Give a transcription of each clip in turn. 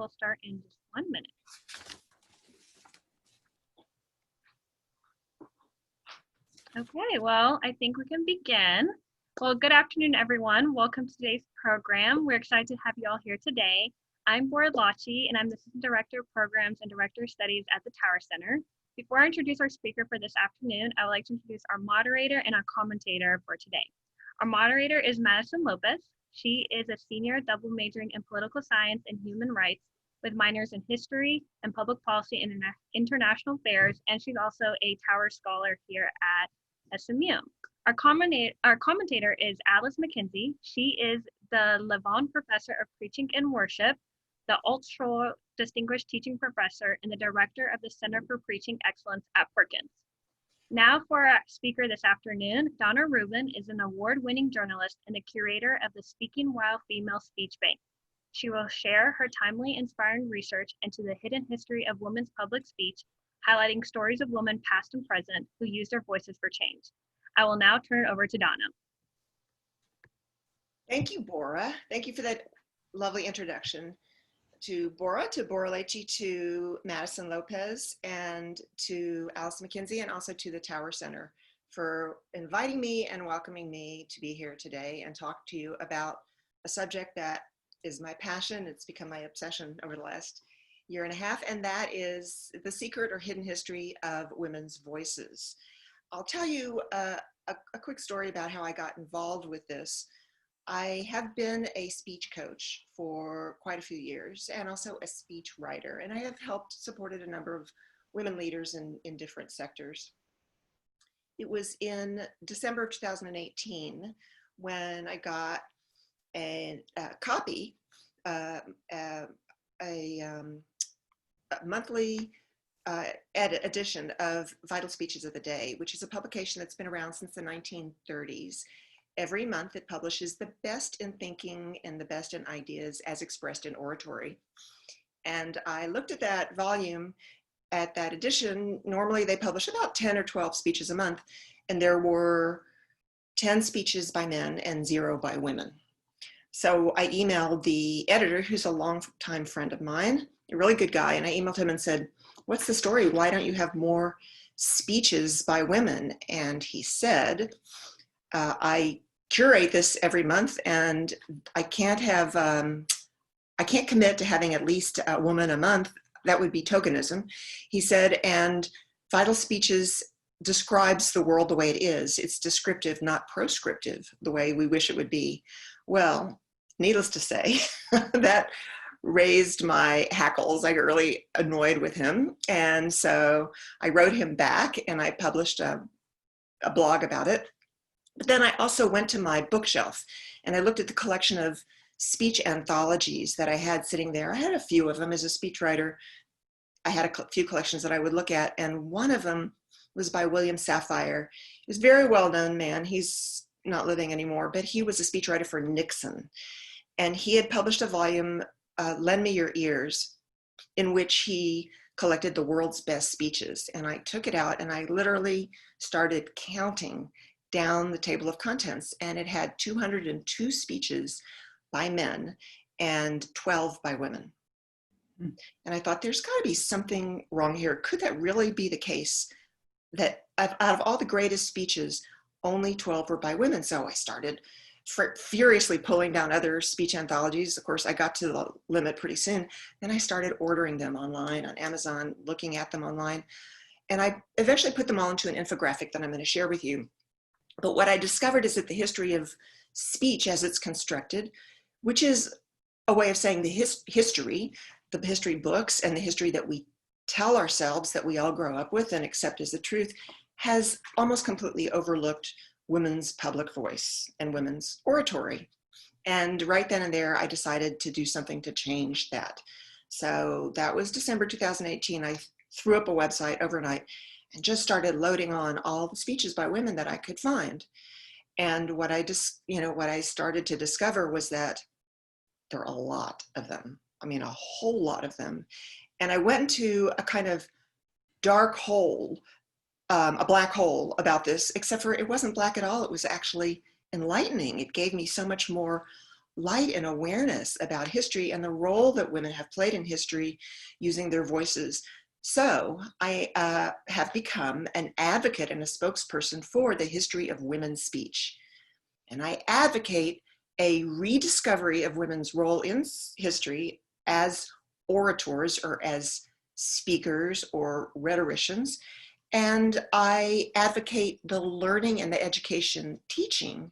will start in just 1 minute. Okay, well, I think we can begin. Well, good afternoon, everyone. Welcome to today's program. We're excited to have you all here today. I'm Bora Lachi, and I'm the Assistant Director of Programs and Director of Studies at the Tower Center. Before I introduce our speaker for this afternoon, I would like to introduce our moderator and our commentator for today. Our moderator is Madison Lopez. She is a senior double majoring in political science and human rights with minors in history and public policy and international affairs, and she's also a Tower Scholar here at SMU. Our commentator is Alice Mckenzie. She is the Levon Professor of Preaching and Worship, the Altshore Distinguished Teaching Professor, and the Director of the Center for Preaching Excellence at Perkins. Now for our speaker this afternoon, Donna Rubin is an award-winning journalist and the curator of the Speaking While Female Speech Bank. She will share her timely, inspiring research into the hidden history of women's public speech, highlighting stories of women past and present who use their voices for change. I will now turn it over to Donna. Thank you, Bora. Thank you for that lovely introduction. To Bora Lachi, to Madison Lopez, and to Alice Mckenzie, and also to the Tower Center for inviting me and welcoming me to be here today and talk to you about a subject that is my passion. It's become my obsession over the last year and a half, and that is the secret or hidden history of women's voices. I'll tell you a quick story about how I got involved with this. I have been a speech coach for quite a few years and also a speech writer, and I have supported a number of women leaders in different sectors. It was in December of 2018 when I got a copy, a monthly edition of Vital Speeches of the Day, which is a publication that's been around since the 1930s. Every month it publishes the best in thinking and the best in ideas as expressed in oratory. And I looked at that volume, at that edition. Normally they publish about 10 or 12 speeches a month, and there were 10 speeches by men and 0 by women. So I emailed the editor, who's a longtime friend of mine, a really good guy, and I emailed him and said, "What's the story? Why don't you have more speeches by women?" And he said, I curate this every month, and I can't commit to having at least a woman a month. That would be tokenism. He said, and Vital Speeches describes the world the way it is. It's descriptive, not proscriptive, the way we wish it would be. Well, needless to say, that raised my hackles. I got really annoyed with him. And so I wrote him back and I published a blog about it. But then I also went to my bookshelf and I looked at the collection of speech anthologies that I had sitting there. I had a few of them as a speechwriter. I had a few collections that I would look at, and one of them was by William Sapphire. He was a very well-known man. He's not living anymore, but he was a speechwriter for Nixon. And he had published a volume, Lend Me Your Ears, in which he collected the world's best speeches. And I took it out and I literally started counting down the table of contents, and it had 202 speeches by men and 12 by women. And I thought, there's got to be something wrong here. Could that really be the case, that out of all the greatest speeches, only 12 were by women? So I started furiously pulling down other speech anthologies. Of course, I got to the limit pretty soon. Then I started ordering them online on Amazon, looking at them online. And I eventually put them all into an infographic that I'm going to share with you. But what I discovered is that the history of speech as it's constructed, which is a way of saying the history books and the history that we tell ourselves that we all grow up with and accept as the truth, has almost completely overlooked women's public voice and women's oratory. And right then and there, I decided to do something to change that. So that was December 2018. I threw up a website overnight and just started loading on all the speeches by women that I could find. And what I started to discover was that there are a lot of them. I mean, a whole lot of them. And I went into a kind of dark hole, a black hole about this, except for it wasn't black at all. It was actually enlightening. It gave me so much more light and awareness about history and the role that women have played in history using their voices. So I have become an advocate and a spokesperson for the history of women's speech. And I advocate a rediscovery of women's role in history as orators or as speakers or rhetoricians. And I advocate the learning and the education teaching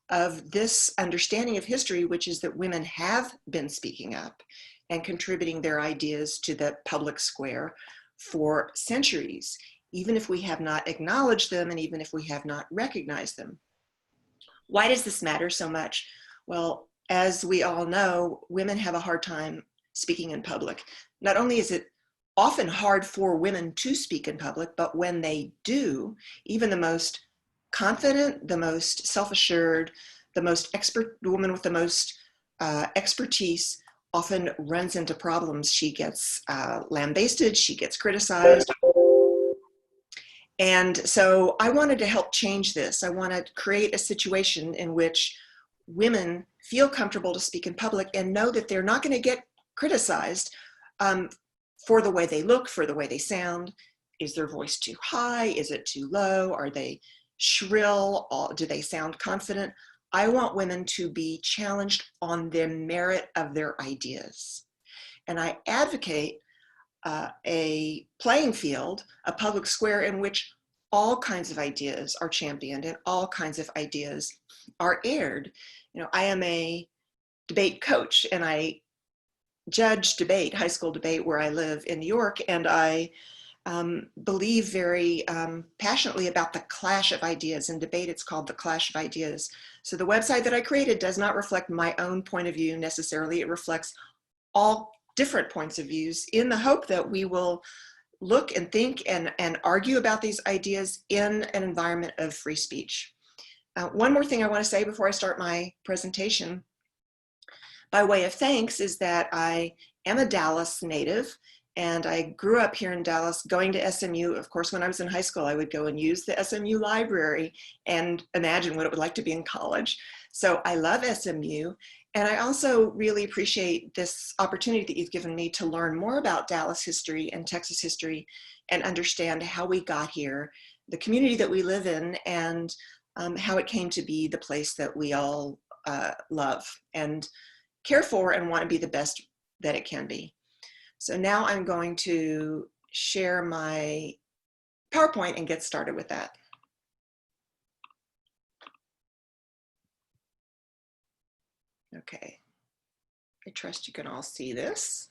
of this understanding of history, which is that women have been speaking up and contributing their ideas to the public square for centuries, even if we have not acknowledged them and even if we have not recognized them. Why does this matter so much? Well, as we all know, women have a hard time speaking in public. Not only is it often hard for women to speak in public, but when they do, even the most confident, the most self-assured, the most expert woman with the most expertise often runs into problems. She gets lambasted, she gets criticized. And so I wanted to help change this. I want to create a situation in which women feel comfortable to speak in public and know that they're not going to get criticized for the way they look, for the way they sound. Is their voice too high? Is it too low? Are they shrill? Do they sound confident? I want women to be challenged on the merit of their ideas. And I advocate a playing field, a public square in which all kinds of ideas are championed and all kinds of ideas are aired. You know, I am a debate coach and I judge debate, high school debate where I live in New York, and I believe very passionately about the clash of ideas. In debate, it's called the clash of ideas. So the website that I created does not reflect my own point of view necessarily. It reflects all different points of views in the hope that we will look and think and argue about these ideas in an environment of free speech. One more thing I want to say before I start my presentation, by way of thanks, is that I am a Dallas native. And I grew up here in Dallas, going to SMU. Of course, when I was in high school, I would go and use the SMU library and imagine what it would like to be in college. So I love SMU. And I also really appreciate this opportunity that you've given me to learn more about Dallas history and Texas history and understand how we got here, the community that we live in, and how it came to be the place that we all love and care for and want to be the best that it can be. So now I'm going to share my PowerPoint and get started with that. Okay, I trust you can all see this.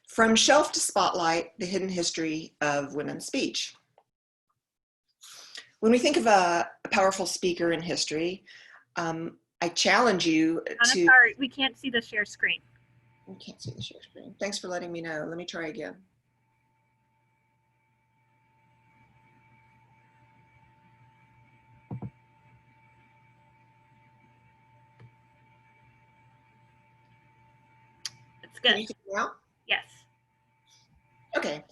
From Shelf to Spotlight, the hidden history of women's speech. When we think of a powerful speaker in history, I challenge you to... I'm sorry, we can't see the share screen. We can't see the share screen. Thanks for letting me know. Let me try again. It's good. Can you see me now? Yes. Okay.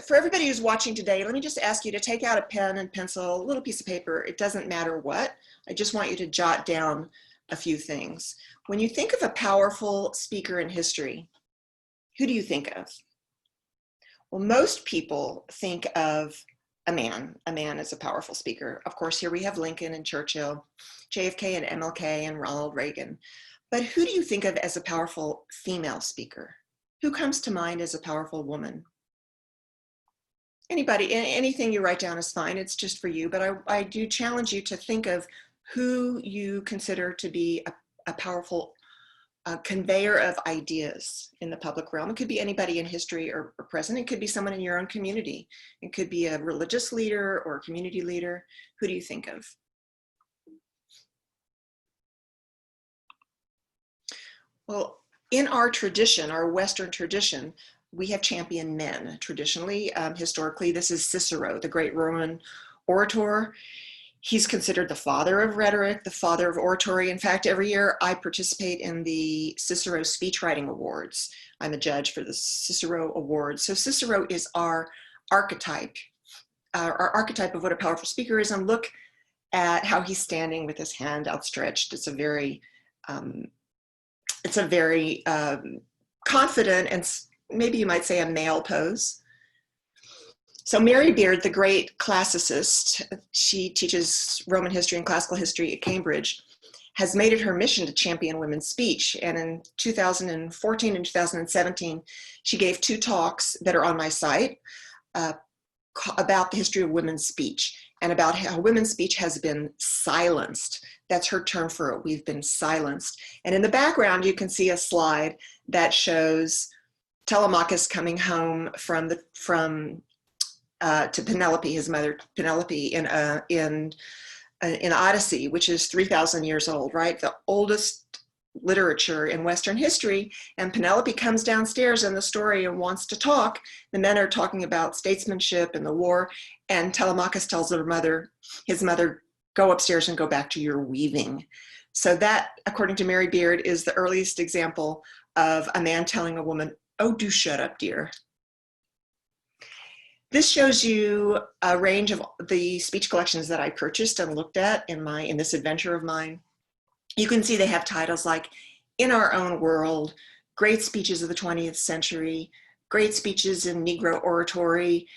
For everybody who's watching today, let me just ask you to take out a pen and pencil, a little piece of paper. It doesn't matter what. I just want you to jot down a few things. When you think of a powerful speaker in history, who do you think of? Well, most people think of a man. A man is a powerful speaker. Of course, here we have Lincoln and Churchill, JFK and MLK and Ronald Reagan. But who do you think of as a powerful female speaker? Who comes to mind as a powerful woman? Anybody, anything you write down is fine. It's just for you. But I do challenge you to think of who you consider to be a powerful conveyor of ideas in the public realm. It could be anybody in history or present. It could be someone in your own community. It could be a religious leader or a community leader. Who do you think of? Well, in our tradition, our Western tradition, we have championed men. Traditionally, historically, this is Cicero, the great Roman orator. He's considered the father of rhetoric, the father of oratory. In fact, every year I participate in the Cicero Speechwriting Awards. I'm a judge for the Cicero Awards. So Cicero is our archetype of what a powerful speaker is. And look at how he's standing with his hand outstretched. It's a very confident and maybe you might say a male pose. So Mary Beard, the great classicist, she teaches Roman history and classical history at Cambridge, has made it her mission to champion women's speech. And in 2014 and 2017, she gave 2 talks that are on my site about the history of women's speech and about how women's speech has been silenced. That's her term for it. We've been silenced. And in the background, you can see a slide that shows Telemachus coming home to Penelope, his mother Penelope, in Odyssey, which is 3,000 years old, right? The oldest literature in Western history. And Penelope comes downstairs in the story and wants to talk. The men are talking about statesmanship and the war. And Telemachus tells his mother, go upstairs and go back to your weaving. So that, according to Mary Beard, is the earliest example of a man telling a woman, oh, do shut up, dear. This shows you a range of the speech collections that I purchased and looked at in this adventure of mine. You can see they have titles like In Our Own World, Great Speeches of the 20th Century, Great Speeches in Negro Oratory,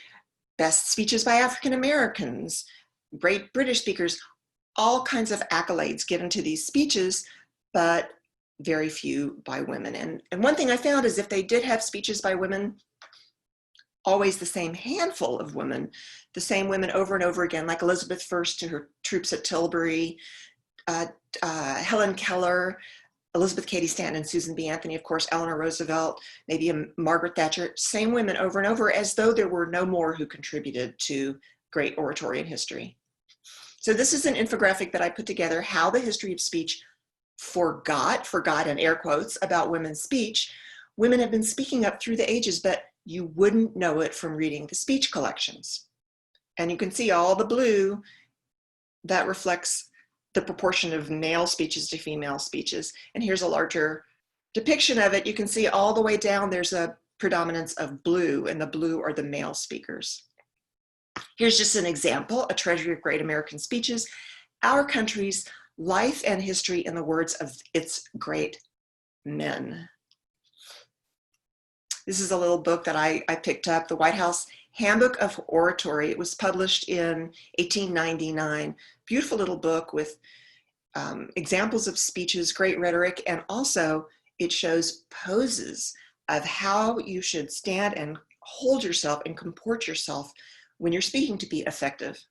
Best Speeches by African Americans, Great British Speakers, all kinds of accolades given to these speeches, but very few by women. And one thing I found is if they did have speeches by women, always the same handful of women, the same women over and over again, like Elizabeth I to her troops at Tilbury, Helen Keller, Elizabeth Cady Stanton, Susan B. Anthony, of course, Eleanor Roosevelt, maybe Margaret Thatcher, same women over and over, as though there were no more who contributed to great oratory in history. So this is an infographic that I put together, how the history of speech forgot in air quotes, about women's speech. Women have been speaking up through the ages, but you wouldn't know it from reading the speech collections. And you can see all the blue that reflects the proportion of male speeches to female speeches. And here's a larger depiction of it. You can see all the way down, there's a predominance of blue, and the blue are the male speakers. Here's just an example, a treasury of great American speeches, our country's life and history in the words of its great men. This is a little book that I picked up, the White House Handbook of Oratory. It was published in 1899. Beautiful little book with examples of speeches, great rhetoric, and also it shows poses of how you should stand and hold yourself and comport yourself when you're speaking to be effective.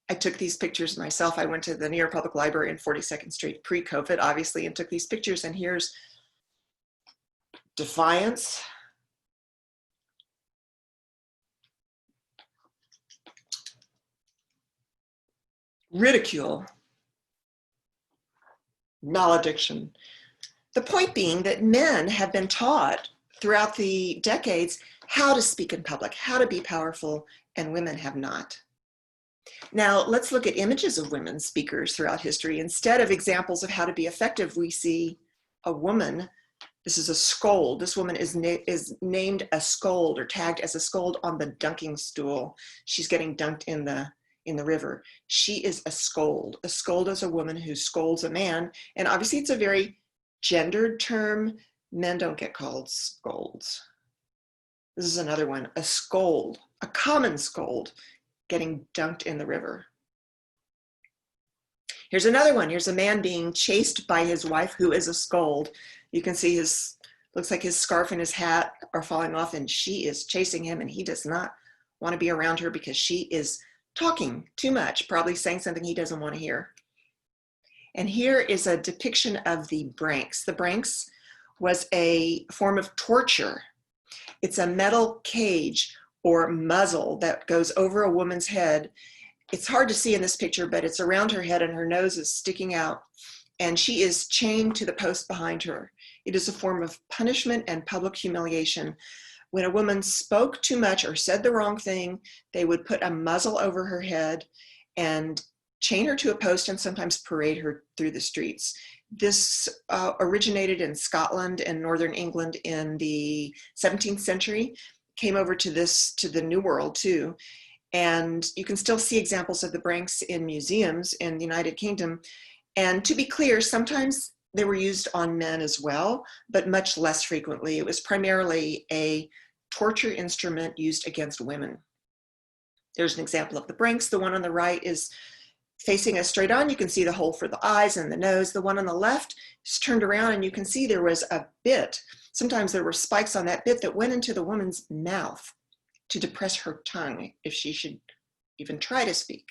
I took these pictures myself. I went to the New York Public Library in 42nd Street pre-COVID, obviously, and took these pictures. And here's defiance, ridicule, malediction. The point being that men have been taught throughout the decades how to speak in public, how to be powerful, and women have not. Now, let's look at images of women speakers throughout history. Instead of examples of how to be effective, we see a woman. This is a scold. This woman is named a scold or tagged as a scold on the dunking stool. She's getting dunked in the river. She is a scold. A scold is a woman who scolds a man. And obviously it's a very gendered term. Men don't get called scolds. This is another one, a scold, a common scold getting dunked in the river. Here's another one. Here's a man being chased by his wife who is a scold. You can see looks like his scarf and his hat are falling off and she is chasing him and he does not want to be around her because she is talking too much, probably saying something he doesn't want to hear. And here is a depiction of the branks. The branks was a form of torture. It's a metal cage or muzzle that goes over a woman's head. It's hard to see in this picture, but it's around her head and her nose is sticking out. And she is chained to the post behind her. It is a form of punishment and public humiliation. When a woman spoke too much or said the wrong thing, they would put a muzzle over her head and chain her to a post and sometimes parade her through the streets. This originated in Scotland and Northern England in the 17th century, came over to the New World too. And you can still see examples of the branks in museums in the United Kingdom. And to be clear, sometimes they were used on men as well, but much less frequently. It was primarily a torture instrument used against women. There's an example of the branks. The one on the right is facing us straight on. You can see the hole for the eyes and the nose. The one on the left is turned around, and you can see there was a bit. Sometimes there were spikes on that bit that went into the woman's mouth to depress her tongue if she should even try to speak.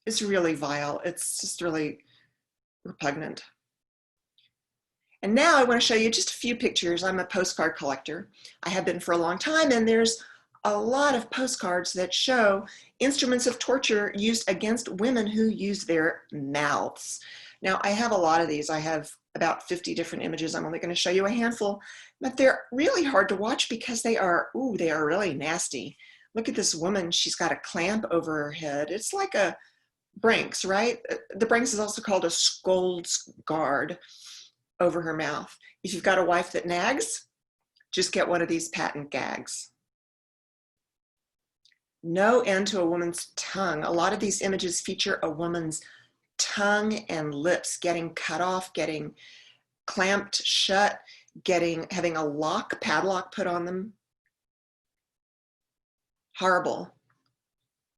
It's really vile. It's just really repugnant. And now I want to show you just a few pictures. I'm a postcard collector. I have been for a long time, and there's a lot of postcards that show instruments of torture used against women who use their mouths. Now, I have a lot of these. I have about 50 different images. I'm only going to show you a handful, but they're really hard to watch because they are really nasty. Look at this woman. She's got a clamp over her head. It's like a branks, right? The branks is also called a scold's guard over her mouth. If you've got a wife that nags, just get one of these patent gags. No end to a woman's tongue. A lot of these images feature a woman's tongue and lips getting cut off, getting clamped shut, having a padlock put on them. Horrible.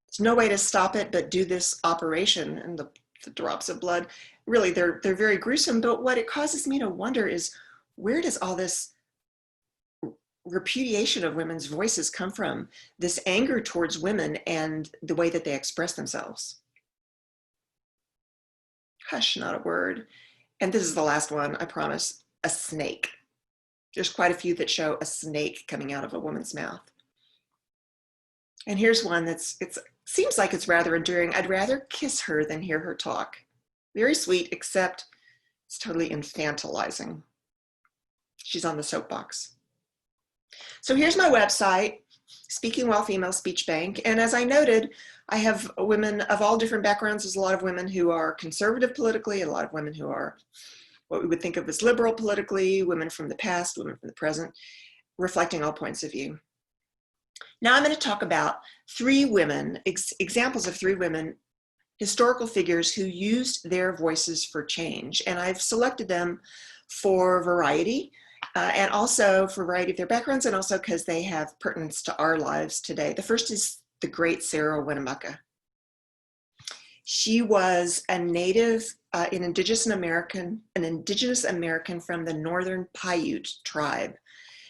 There's no way to stop it but do this operation, and the drops of blood, really, they're very gruesome. But what it causes me to wonder is, where does all this repudiation of women's voices come from? This anger towards women and the way that they express themselves. Hush, not a word. And this is the last one, I promise. A snake. There's quite a few that show a snake coming out of a woman's mouth. And here's one it seems like it's rather endearing. I'd rather kiss her than hear her talk. Very sweet, except it's totally infantilizing. She's on the soapbox. So here's my website, Speaking While Female Speech Bank. And as I noted, I have women of all different backgrounds. There's a lot of women who are conservative politically, and a lot of women who are what we would think of as liberal politically, women from the past, women from the present, reflecting all points of view. Now I'm going to talk about three women, examples of three women, historical figures who used their voices for change. And I've selected them for variety, and also for variety of their backgrounds, and also because they have pertinence to our lives today. The first is the great Sarah Winamaka. She was a native, an indigenous American from the Northern Paiute tribe.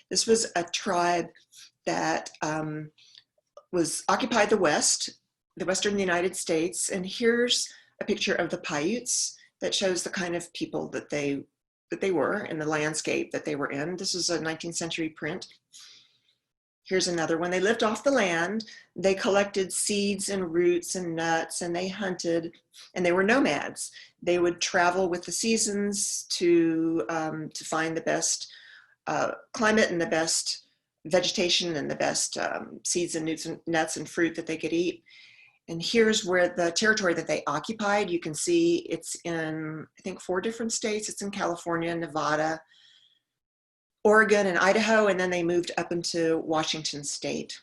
This was a tribe that occupied the Western United States. And here's a picture of the Paiutes that shows the kind of people that they were and the landscape that they were in. This is a 19th century print. Here's another one. They lived off the land. They collected seeds and roots and nuts, and they hunted, and they were nomads. They would travel with the seasons to find the best climate and the best vegetation and the best seeds and nuts and fruit that they could eat. And here's where the territory that they occupied, you can see it's in, I think, 4 different states. It's in California, Nevada, Oregon, and Idaho, and then they moved up into Washington state.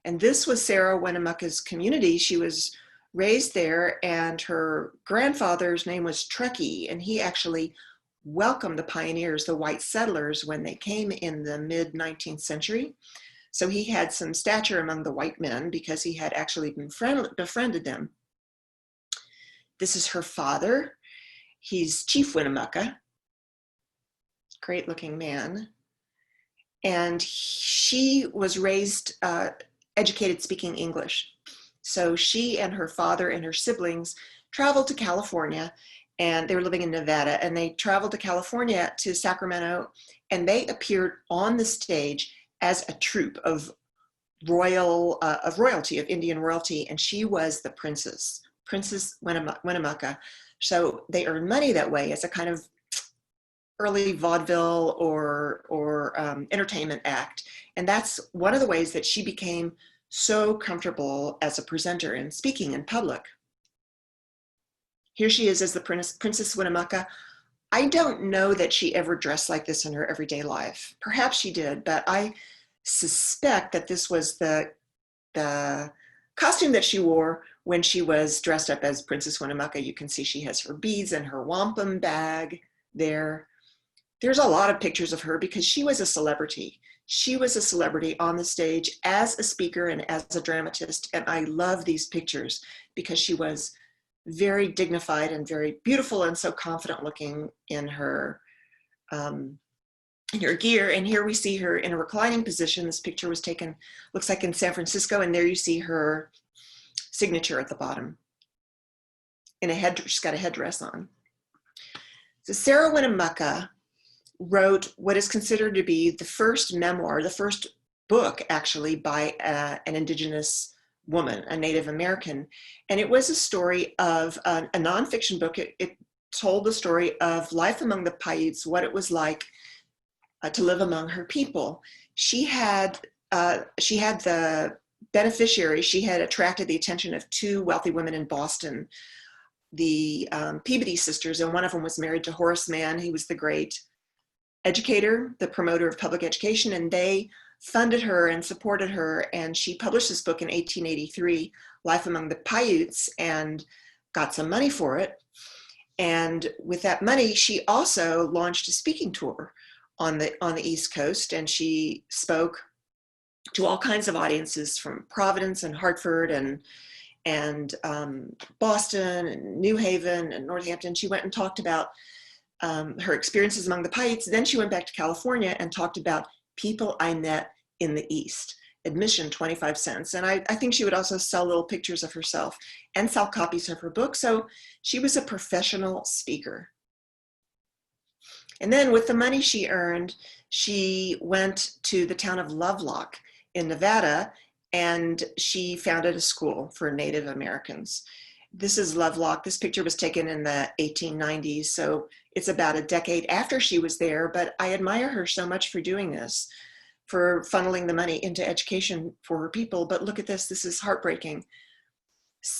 And this was Sarah Winamaka's community. She was raised there, and her grandfather's name was Truckee, and he actually welcomed the pioneers, the white settlers, when they came in the mid-19th century. So he had some stature among the white men because he had actually befriended them. This is her father. He's Chief Winamaka, great looking man. And she was raised, educated speaking English. So she and her father and her siblings traveled to California, and they were living in Nevada, and they traveled to California to Sacramento, and they appeared on the stage as a troupe of royalty, of Indian royalty, and she was the Princess Winamaka. So they earned money that way as a kind of early vaudeville or entertainment act. And that's one of the ways that she became so comfortable as a presenter and speaking in public. Here she is as the Princess Winamaka. I don't know that she ever dressed like this in her everyday life. Perhaps she did, but I suspect that this was the costume that she wore when she was dressed up as Princess Winamuka. You can see she has her beads and her wampum bag there. There's a lot of pictures of her because she was a celebrity. She was a celebrity on the stage as a speaker and as a dramatist. And I love these pictures because she was very dignified and very beautiful and so confident looking in her gear. And here we see her in a reclining position. This picture was taken, looks like in San Francisco, and there you see her signature at the bottom. She's got a headdress on. So Sarah Winamuka wrote what is considered to be the first memoir, the first book actually by an Indigenous woman, a Native American. And it was a story of a nonfiction book. It told the story of life among the Paiutes, what it was like to live among her people. She had the beneficiary, she had attracted the attention of two wealthy women in Boston, the Peabody sisters, and one of them was married to Horace Mann. He was the great educator, the promoter of public education, and they funded her and supported her. And she published this book in 1883, Life Among the Paiutes, and got some money for it. And with that money, she also launched a speaking tour on the East Coast, and she spoke to all kinds of audiences from Providence and Hartford and Boston and New Haven and Northampton. She went and talked about her experiences among the Paiutes. Then she went back to California and talked about people I met in the East. Admission, 25 cents. And I think she would also sell little pictures of herself and sell copies of her book. So she was a professional speaker. And then with the money she earned, she went to the town of Lovelock in Nevada, and she founded a school for Native Americans. This is Lovelock. This picture was taken in the 1890s, so it's about a decade after she was there, but I admire her so much for doing this, for funneling the money into education for her people. But look at this. This is heartbreaking.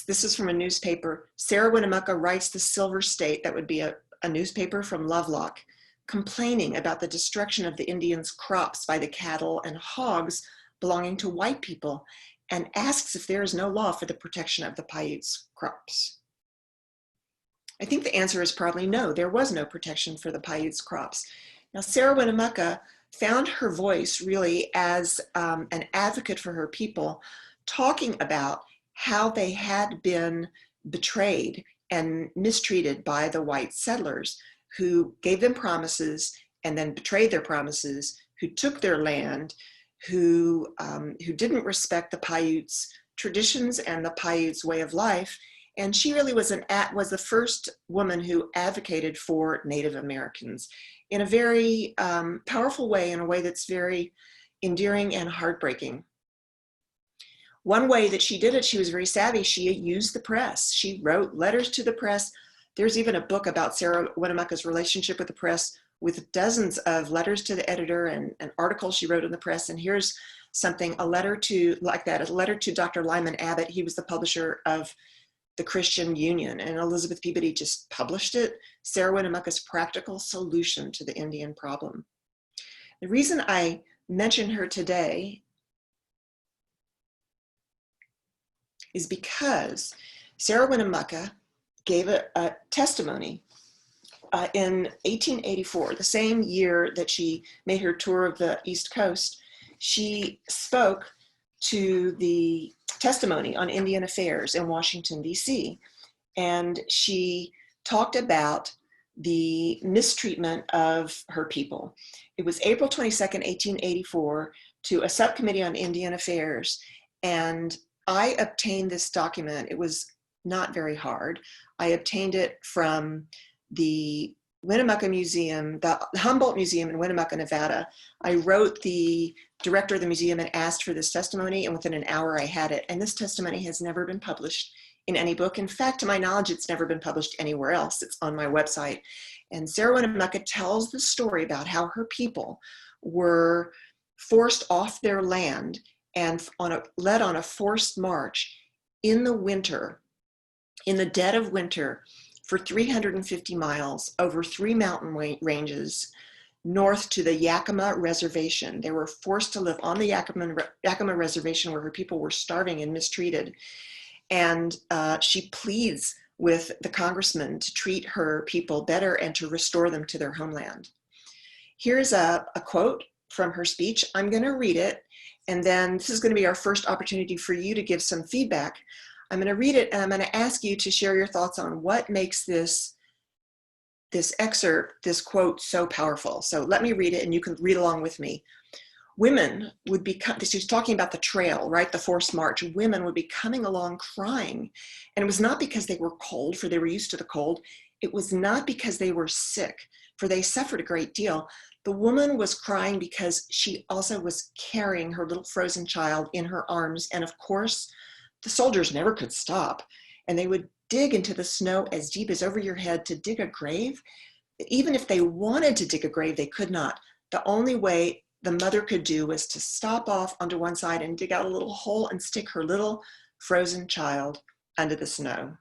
This is from a newspaper. Sarah Winamuka writes the Silver State, that would be a newspaper from Lovelock, complaining about the destruction of the Indians' crops by the cattle and hogs belonging to white people, and asks if there is no law for the protection of the Paiutes' crops. I think the answer is probably no. There was no protection for the Paiutes' crops. Now, Sarah Winamuka found her voice really as an advocate for her people, talking about how they had been betrayed and mistreated by the white settlers who gave them promises and then betrayed their promises, who took their land, who didn't respect the Paiutes' traditions and the Paiutes' way of life. And she really was the first woman who advocated for Native Americans in a very powerful way, in a way that's very endearing and heartbreaking. One way that she did it, she was very savvy. She used the press. She wrote letters to the press. There's even a book about Sarah Winamuka's relationship with the press, with dozens of letters to the editor and articles she wrote in the press. And here's something, a letter to Dr. Lyman Abbott. He was the publisher of the Christian Union, and Elizabeth Peabody just published it, Sarah Winamuka's Practical Solution to the Indian Problem. The reason I mention her today is because Sarah Winamuka gave a testimony in 1884, the same year that she made her tour of the East Coast. She spoke to the testimony on Indian affairs in Washington, D.C., and she talked about the mistreatment of her people. It was April 22nd, 1884, to a subcommittee on Indian affairs, and I obtained this document. It was not very hard. I obtained it from the Winamaka Museum, the Humboldt Museum in Winamaka, Nevada. I wrote the director of the museum and asked for this testimony, and within an hour I had it. And this testimony has never been published in any book. In fact, to my knowledge, it's never been published anywhere else. It's on my website. And Sarah Winamuka tells the story about how her people were forced off their land and led on a forced march in the winter, in the dead of winter, for 350 miles over 3 mountain ranges, north to the Yakima Reservation. They were forced to live on the Yakima Reservation where her people were starving and mistreated. And she pleads with the congressman to treat her people better and to restore them to their homeland. Here's a quote from her speech. I'm going to read it, and then this is going to be our first opportunity for you to give some feedback. I'm going to read it, and I'm going to ask you to share your thoughts on what makes this excerpt, this quote, so powerful. So let me read it, and you can read along with me. Women would be, she's talking about the trail, right? The forced march. Women would be coming along crying. And it was not because they were cold, for they were used to the cold. It was not because they were sick, for they suffered a great deal. The woman was crying because she also was carrying her little frozen child in her arms. And of course, the soldiers never could stop. And they would dig into the snow as deep as over your head to dig a grave. Even if they wanted to dig a grave, they could not. The only way the mother could do was to stop off onto one side and dig out a little hole and stick her little frozen child under the snow.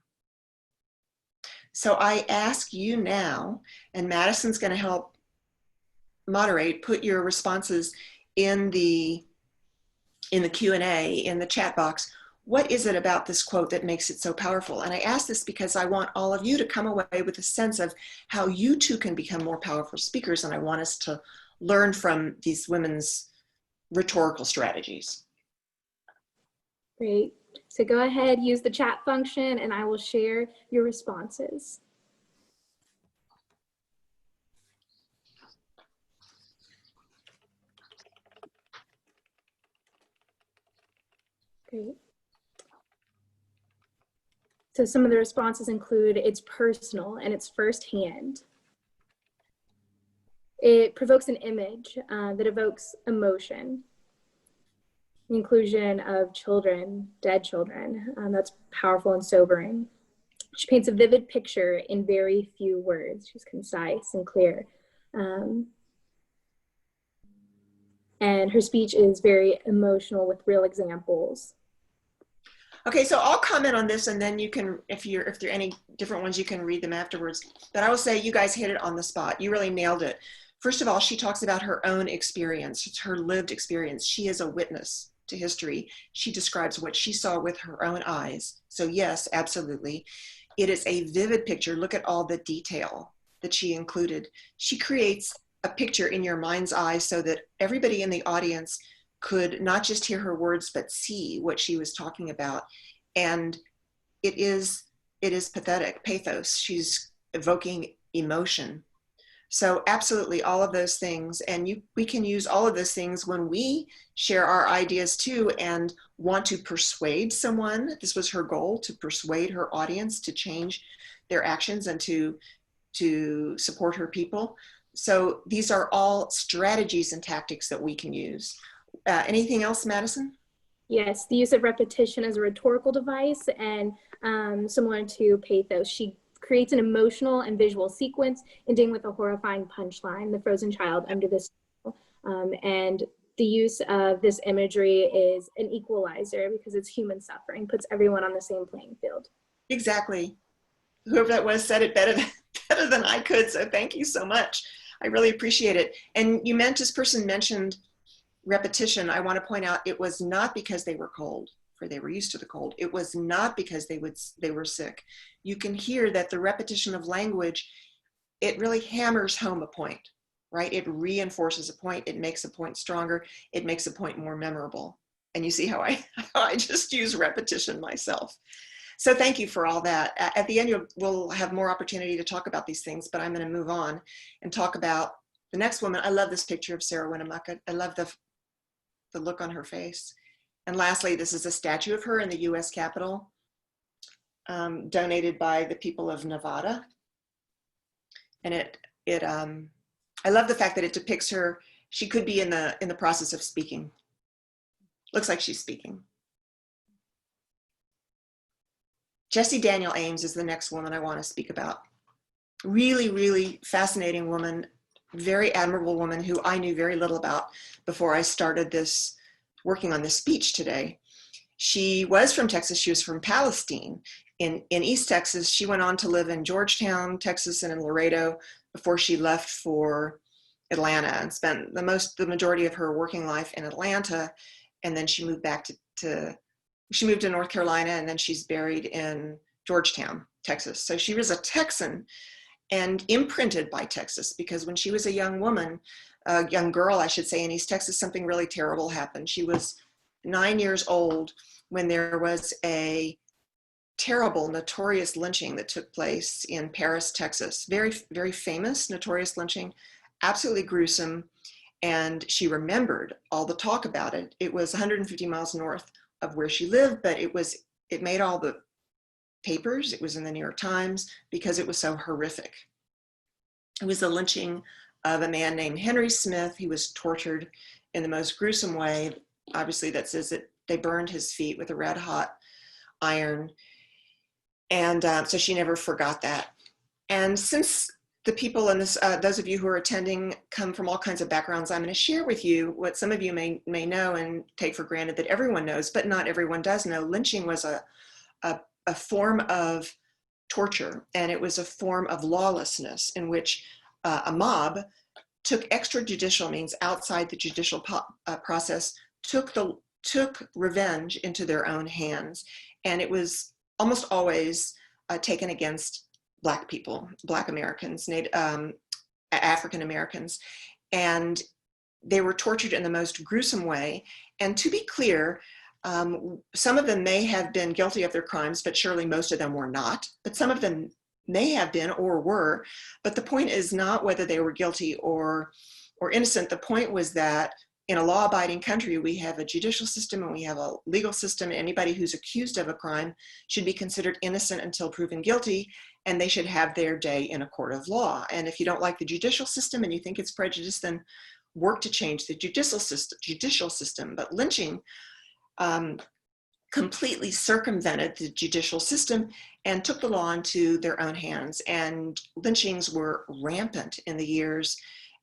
So I ask you now, and Madison's going to help moderate, put your responses in the Q&A, in the chat box. What is it about this quote that makes it so powerful? And I ask this because I want all of you to come away with a sense of how you too can become more powerful speakers, and I want us to learn from these women's rhetorical strategies. Great. So go ahead, use the chat function, and I will share your responses. Great. So some of the responses include it's personal and it's firsthand. It provokes an image that evokes emotion. The inclusion of children, dead children, that's powerful and sobering. She paints a vivid picture in very few words. She's concise and clear. And her speech is very emotional with real examples. Okay, so I'll comment on this, and then you can, if there are any different ones, you can read them afterwards. But I will say you guys hit it on the spot. You really nailed it. First of all, she talks about her own experience. It's her lived experience. She is a witness to history. She describes what she saw with her own eyes. So yes, absolutely. It is a vivid picture. Look at all the detail that she included. She creates a picture in your mind's eye so that everybody in the audience could not just hear her words, but see what she was talking about. And it is pathetic, pathos. She's evoking emotion. So absolutely all of those things. And we can use all of those things when we share our ideas too and want to persuade someone. This was her goal, to persuade her audience to change their actions and to support her people. So these are all strategies and tactics that we can use. Anything else, Madison? Yes, the use of repetition as a rhetorical device and similar to pathos. She creates an emotional and visual sequence, ending with a horrifying punchline, the frozen child under the snow. And the use of this imagery is an equalizer because it's human suffering, puts everyone on the same playing field. Exactly. Whoever that was said it better than I could, so thank you so much. I really appreciate it. And this person mentioned repetition. I want to point out it was not because they were cold, for they were used to the cold. It was not because they were sick. You can hear that the repetition of language, it really hammers home a point, right? It reinforces a point. It makes a point stronger. It makes a point more memorable. And you see how I just use repetition myself. So thank you for all that. At the end, we'll have more opportunity to talk about these things, but I'm going to move on and talk about the next woman. I love this picture of Sarah Winamaka. I love the look on her face. And lastly, this is a statue of her in the US Capitol, donated by the people of Nevada. And I love the fact that it depicts her. She could be in the process of speaking. Looks like she's speaking. Jessie Daniel Ames is the next woman I want to speak about. Really, really fascinating woman, very admirable woman who I knew very little about before I started working on this speech today. She was from Texas. She was from Palestine in East Texas. She went on to live in Georgetown, Texas, and in Laredo before she left for Atlanta and spent the majority of her working life in Atlanta. And then she moved back she moved to North Carolina, and then she's buried in Georgetown, Texas. So she was a Texan and imprinted by Texas, because when she was a young woman, a young girl, I should say, in East Texas, something really terrible happened. She was 9 years old when there was a terrible, notorious lynching that took place in Paris, Texas. Very, very famous, notorious lynching, absolutely gruesome. And she remembered all the talk about it. It was 150 miles north of where she lived, but it made all the papers. It was in the New York Times because it was so horrific. It was the lynching of a man named Henry Smith. He was tortured in the most gruesome way. Obviously, that says that they burned his feet with a red hot iron. And so she never forgot that. And since the people in this, those of you who are attending come from all kinds of backgrounds, I'm going to share with you what some of you may know and take for granted that everyone knows, but not everyone does know. Lynching was a form of torture, and it was a form of lawlessness in which a mob took extrajudicial means outside the judicial process, took revenge into their own hands. And it was almost always taken against Black people, Black Americans, African Americans, and they were tortured in the most gruesome way. And to be clear, some of them may have been guilty of their crimes, but surely most of them were not. But some of them may have been or were. But the point is not whether they were guilty or innocent. The point was that in a law-abiding country, we have a judicial system and we have a legal system. Anybody who's accused of a crime should be considered innocent until proven guilty, and they should have their day in a court of law. And if you don't like the judicial system and you think it's prejudiced, then work to change the judicial system. But lynching completely circumvented the judicial system and took the law into their own hands. And lynchings were rampant in the years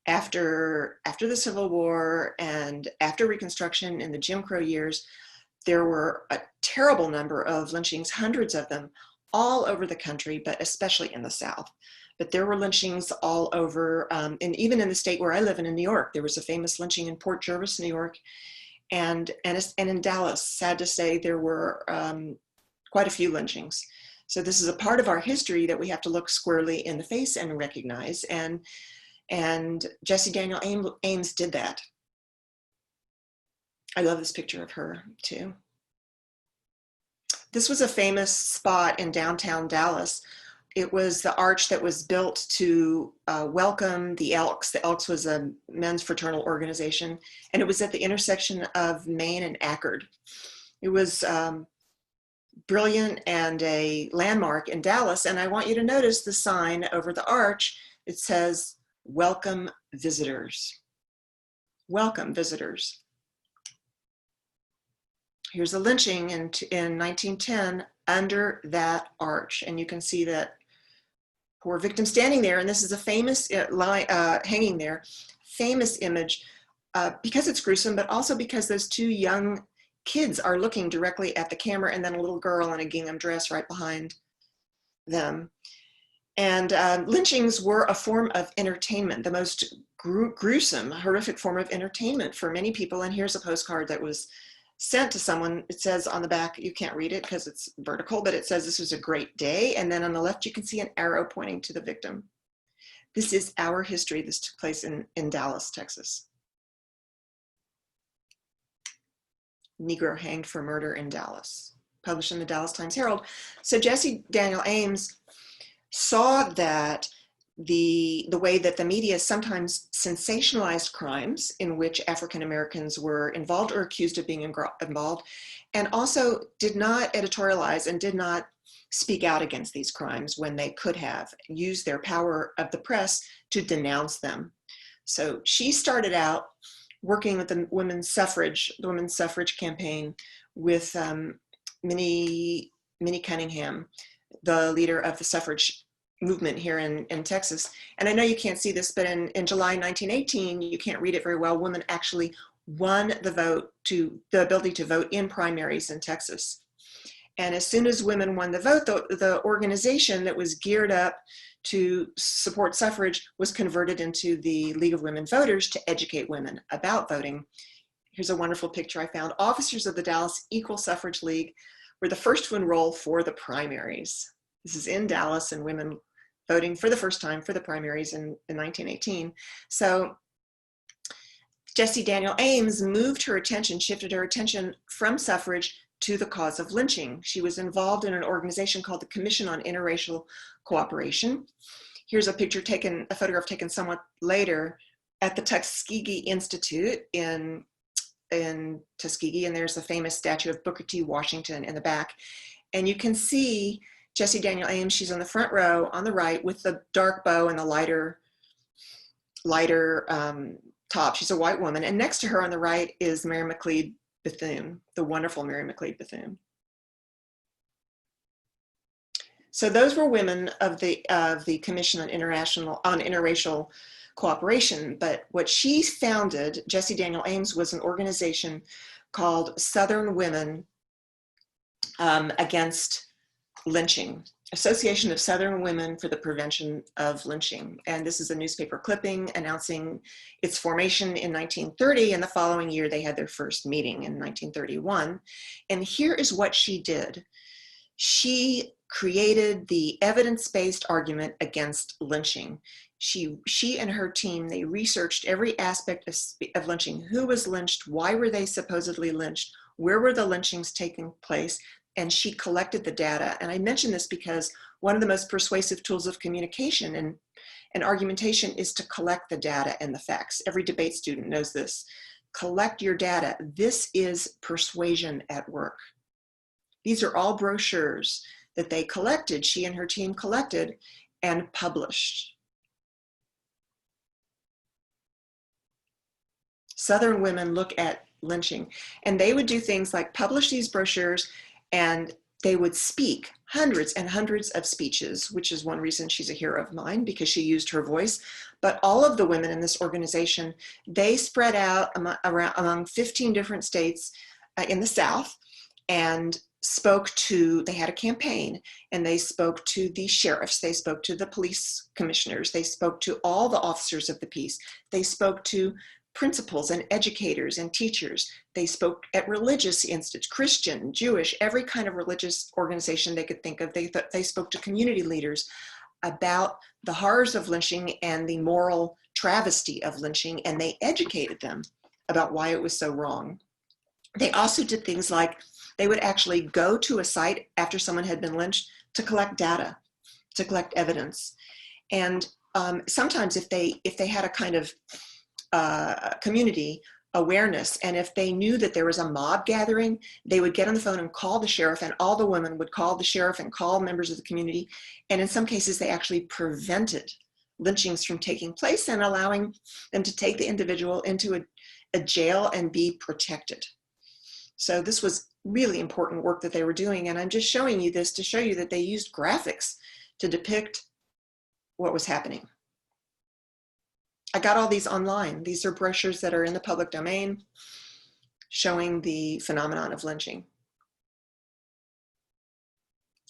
after the Civil War and after Reconstruction in the Jim Crow years. There were a terrible number of lynchings, hundreds of them, all over the country, but especially in the South. But there were lynchings all over, and even in the state where I live in New York, there was a famous lynching in Port Jervis, New York, and in Dallas. Sad to say, there were quite a few lynchings. So this is a part of our history that we have to look squarely in the face and recognize. And Jessie Daniel Ames did that. I love this picture of her too. This was a famous spot in downtown Dallas. It was the arch that was built to welcome the Elks. The Elks was a men's fraternal organization, and it was at the intersection of Main and Ackerd. It was brilliant and a landmark in Dallas, and I want you to notice the sign over the arch. It says, "Welcome visitors." Welcome visitors. Here's a lynching in 1910 under that arch, and you can see that poor victim standing there, and this is a famous hanging there, famous image because it's gruesome, but also because those two young kids are looking directly at the camera, and then a little girl in a gingham dress right behind them. And lynchings were a form of entertainment, the most gruesome, horrific form of entertainment for many people. And here's a postcard that was sent to someone. It says on the back, you can't read it because it's vertical, but it says this was a great day. And then on the left, you can see an arrow pointing to the victim. This is our history. This took place in Dallas, Texas. Negro hanged for murder in Dallas, published in the Dallas Times-Herald. So Jessie Daniel Ames saw that the way that the media sometimes sensationalized crimes in which African Americans were involved or accused of being involved, and also did not editorialize and did not speak out against these crimes when they could have used their power of the press to denounce them. So she started out working with the women's suffrage campaign with Minnie Cunningham, the leader of the suffrage movement here in Texas. And I know you can't see this, but in July 1918, you can't read it very well, women actually won the ability to vote in primaries in Texas. And as soon as women won the vote, the organization that was geared up to support suffrage was converted into the League of Women Voters to educate women about voting. Here's a wonderful picture I found. Officers of the Dallas Equal Suffrage League were the first to enroll for the primaries. This is in Dallas, and women voting for the first time for the primaries in 1918. So Jessie Daniel Ames shifted her attention from suffrage to the cause of lynching. She was involved in an organization called the Commission on Interracial Cooperation. Here's a photograph taken somewhat later at the Tuskegee Institute in Tuskegee, and there's the famous statue of Booker T. Washington in the back. And you can see Jessie Daniel Ames, she's on the front row on the right with the dark bow and the lighter top. She's a white woman. And next to her on the right is Mary McLeod Bethune, the wonderful Mary McLeod Bethune. So those were women of the Commission on Interracial Cooperation. But what she founded, Jessie Daniel Ames, was an organization called Southern Women Against Lynching, Association of Southern Women for the Prevention of Lynching. And this is a newspaper clipping announcing its formation in 1930, and the following year they had their first meeting in 1931. And here is what she did. She created the evidence-based argument against lynching. She and her team, they researched every aspect of lynching. Who was lynched? Why were they supposedly lynched? Where were the lynchings taking place? And she collected the data. And I mention this because one of the most persuasive tools of communication and argumentation is to collect the data and the facts. Every debate student knows this. Collect your data. This is persuasion at work. These are all brochures that they collected, she and her team collected and published. Southern Women Look at Lynching. And they would do things like publish these brochures, and they would speak hundreds and hundreds of speeches, which is one reason she's a hero of mine, because she used her voice. But all of the women in this organization, they spread out among 15 different states in the South, and they had a campaign, and they spoke to the sheriffs, they spoke to the police commissioners, they spoke to all the officers of the peace, they spoke to principals and educators and teachers. They spoke at religious institutes, Christian, Jewish, every kind of religious organization they could think of. They spoke to community leaders about the horrors of lynching and the moral travesty of lynching, and they educated them about why it was so wrong. They also did things like they would actually go to a site after someone had been lynched to collect data, to collect evidence. And sometimes if they had a kind of community awareness, and if they knew that there was a mob gathering, they would get on the phone and call the sheriff, and all the women would call the sheriff and call members of the community. And in some cases, they actually prevented lynchings from taking place and allowing them to take the individual into a jail and be protected. So this was really important work that they were doing. And I'm just showing you this to show you that they used graphics to depict what was happening. I got all these online. These are brochures that are in the public domain showing the phenomenon of lynching.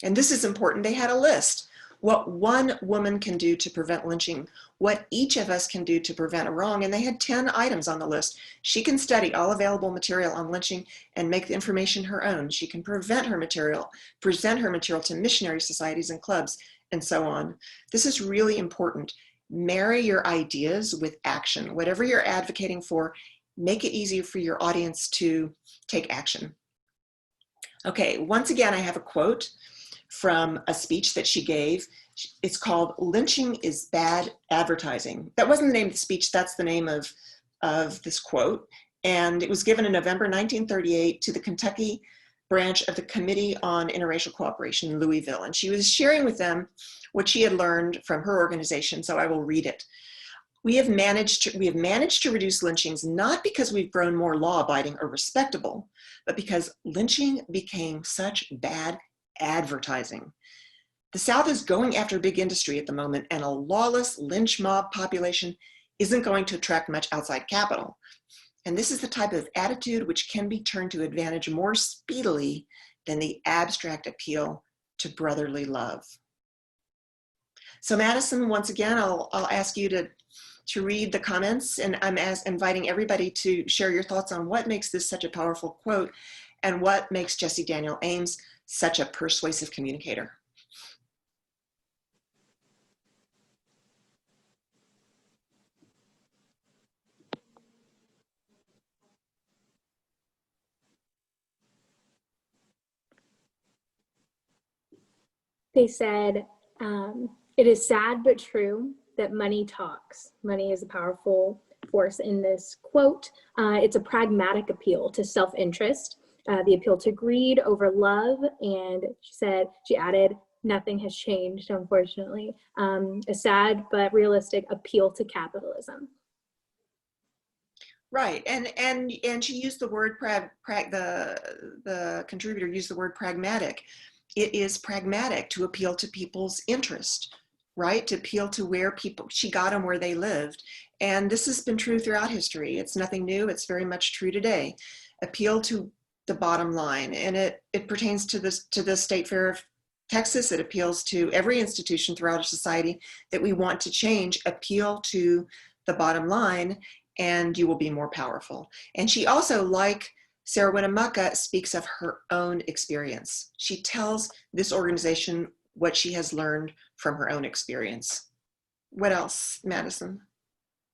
And this is important. They had a list. What one woman can do to prevent lynching, what each of us can do to prevent a wrong. And they had 10 items on the list. She can study all available material on lynching and make the information her own. She can present her material to missionary societies and clubs, and so on. This is really important. Marry your ideas with action. Whatever you're advocating for, make it easier for your audience to take action. Okay, once again, I have a quote from a speech that she gave. It's called Lynching is Bad Advertising. That wasn't the name of the speech, that's the name of this quote. And it was given in November 1938 to the Kentucky branch of the Committee on Interracial Cooperation in Louisville. And she was sharing with them what she had learned from her organization, so I will read it. We have managed to reduce lynchings not because we've grown more law-abiding or respectable, but because lynching became such bad advertising. The South is going after big industry at the moment, and a lawless lynch mob population isn't going to attract much outside capital. And this is the type of attitude which can be turned to advantage more speedily than the abstract appeal to brotherly love. So Madison, once again, I'll ask you to read the comments, and I'm inviting everybody to share your thoughts on what makes this such a powerful quote and what makes Jessie Daniel Ames such a persuasive communicator. They said, it is sad but true that money talks. Money is a powerful force in this quote. It's a pragmatic appeal to self-interest, the appeal to greed over love, and she added, nothing has changed, unfortunately. A sad but realistic appeal to capitalism. Right, and she used the word the contributor used the word pragmatic. It is pragmatic to appeal to people's interest, right? To appeal to where people, she got them where they lived. And this has been true throughout history. It's nothing new, it's very much true today. Appeal to the bottom line, and it pertains to the State Fair of Texas. It appeals to every institution throughout our society that we want to change. Appeal to the bottom line, and you will be more powerful. And she also, like Sarah Winamuka, speaks of her own experience. She tells this organization what she has learned from her own experience. What else, Madison?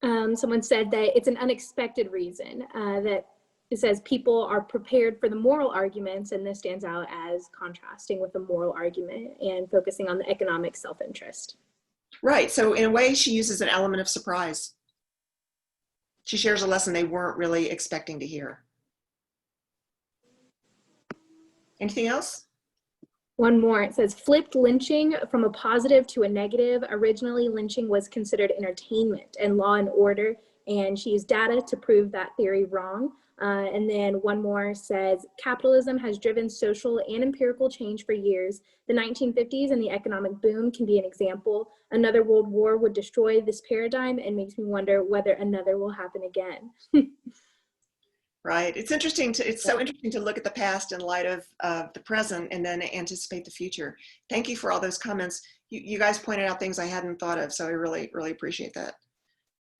Someone said that it's an unexpected reason, that it says people are prepared for the moral arguments, and this stands out as contrasting with the moral argument and focusing on the economic self-interest. Right, so in a way she uses an element of surprise. She shares a lesson they weren't really expecting to hear. Anything else? One more, it says, flipped lynching from a positive to a negative. Originally, lynching was considered entertainment and law and order, and she used data to prove that theory wrong. And then one more says, capitalism has driven social and empirical change for years. The 1950s and the economic boom can be an example. Another world war would destroy this paradigm, and makes me wonder whether another will happen again. Right. It's interesting it's so interesting to look at the past in light of the present and then anticipate the future. Thank you for all those comments. You guys pointed out things I hadn't thought of, so I really, really appreciate that.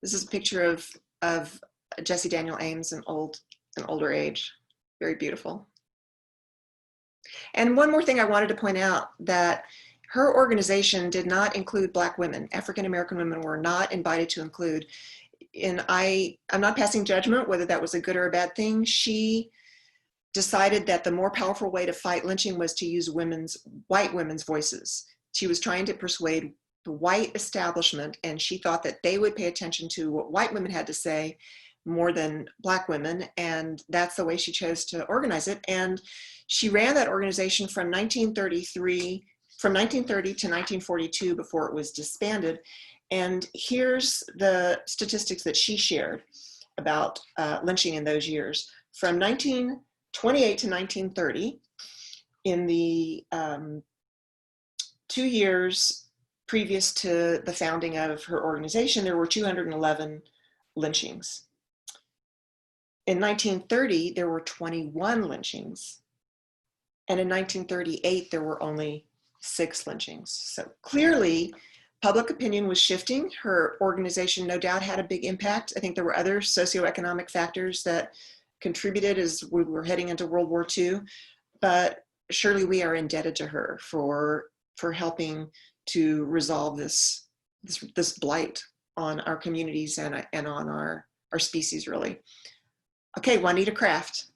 This is a picture of Jessie Daniel Ames in older age. Very beautiful. And one more thing I wanted to point out, that her organization did not include Black women. African American women were not invited to include. And I'm not passing judgment whether that was a good or a bad thing. She decided that the more powerful way to fight lynching was to use white women's voices. She was trying to persuade the white establishment, and she thought that they would pay attention to what white women had to say more than Black women, and that's the way she chose to organize it. And she ran that organization from 1930 to 1942 before it was disbanded. And here's the statistics that she shared about lynching in those years. From 1928 to 1930, in the 2 years previous to the founding of her organization, there were 211 lynchings. In 1930, there were 21 lynchings. And in 1938, there were only 6 lynchings. So clearly, public opinion was shifting. Her organization no doubt had a big impact. I think there were other socioeconomic factors that contributed as we were heading into World War II, but surely we are indebted to her for helping to resolve this blight on our communities and on our species, really. Okay, Juanita Craft.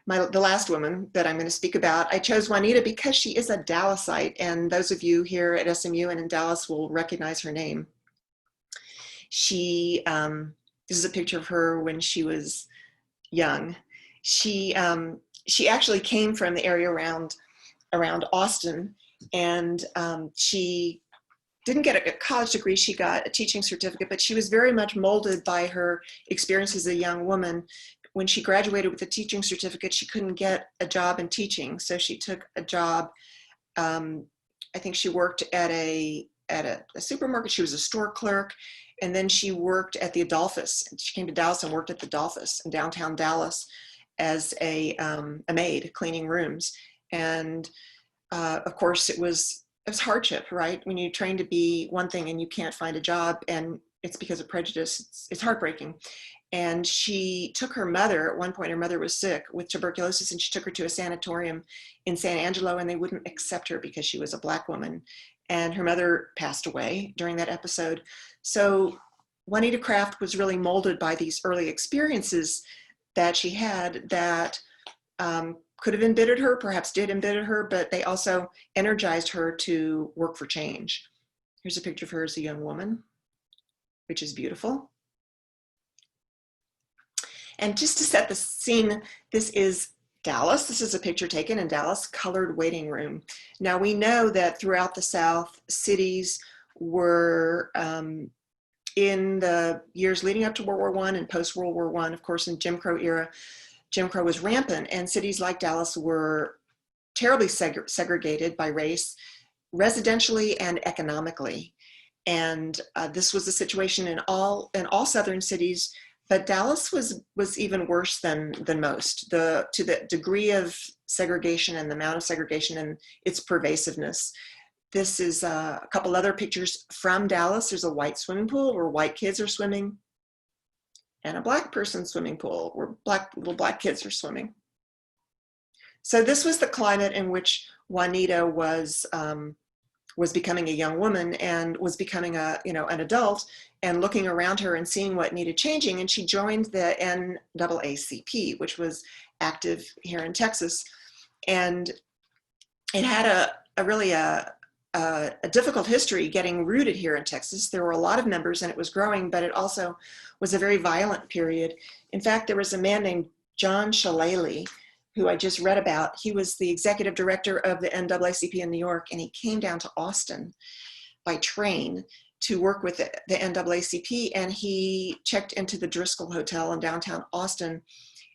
The last woman that I'm going to speak about. I chose Juanita because she is a Dallasite, and those of you here at SMU and in Dallas will recognize her name. This is a picture of her when she was young. She actually came from the area around Austin, and she didn't get a college degree. She got a teaching certificate, but she was very much molded by her experience as a young woman. When she graduated with a teaching certificate, she couldn't get a job in teaching, so she took a job. I think she worked at a supermarket. She was a store clerk, and then she worked at the Adolphus. She came to Dallas and worked at the Adolphus in downtown Dallas. as a maid cleaning rooms. And of course, it was hardship, right? When you train to be one thing and you can't find a job, and it's because of prejudice, it's heartbreaking. And she took her mother, at one point her mother was sick with tuberculosis, and she took her to a sanatorium in San Angelo, and they wouldn't accept her because she was a Black woman. And her mother passed away during that episode. So Juanita Craft was really molded by these early experiences that she had that could have embittered her, perhaps did embitter her, but they also energized her to work for change. Here's a picture of her as a young woman, which is beautiful. And just to set the scene, this is Dallas. This is a picture taken in Dallas, colored waiting room. Now we know that throughout the South, cities were in the years leading up to World War I and post-World War I, of course, in Jim Crow era, Jim Crow was rampant, and cities like Dallas were terribly segregated by race, residentially and economically. And this was the situation in all Southern cities, but Dallas was even worse than most, to the degree of segregation and the amount of segregation and its pervasiveness. This is a couple other pictures from Dallas. There's a white swimming pool where white kids are swimming, and a Black person swimming pool where little black kids are swimming. So this was the climate in which Juanita was becoming a young woman and was becoming an adult, and looking around her and seeing what needed changing. And she joined the NAACP, which was active here in Texas. And it had a really difficult history getting rooted here in Texas. There were a lot of members and it was growing, but it also was a very violent period. In fact, there was a man named John Shillelagh, who I just read about. He was the executive director of the NAACP in New York, and he came down to Austin by train to work with the NAACP, and he checked into the Driscoll Hotel in downtown Austin,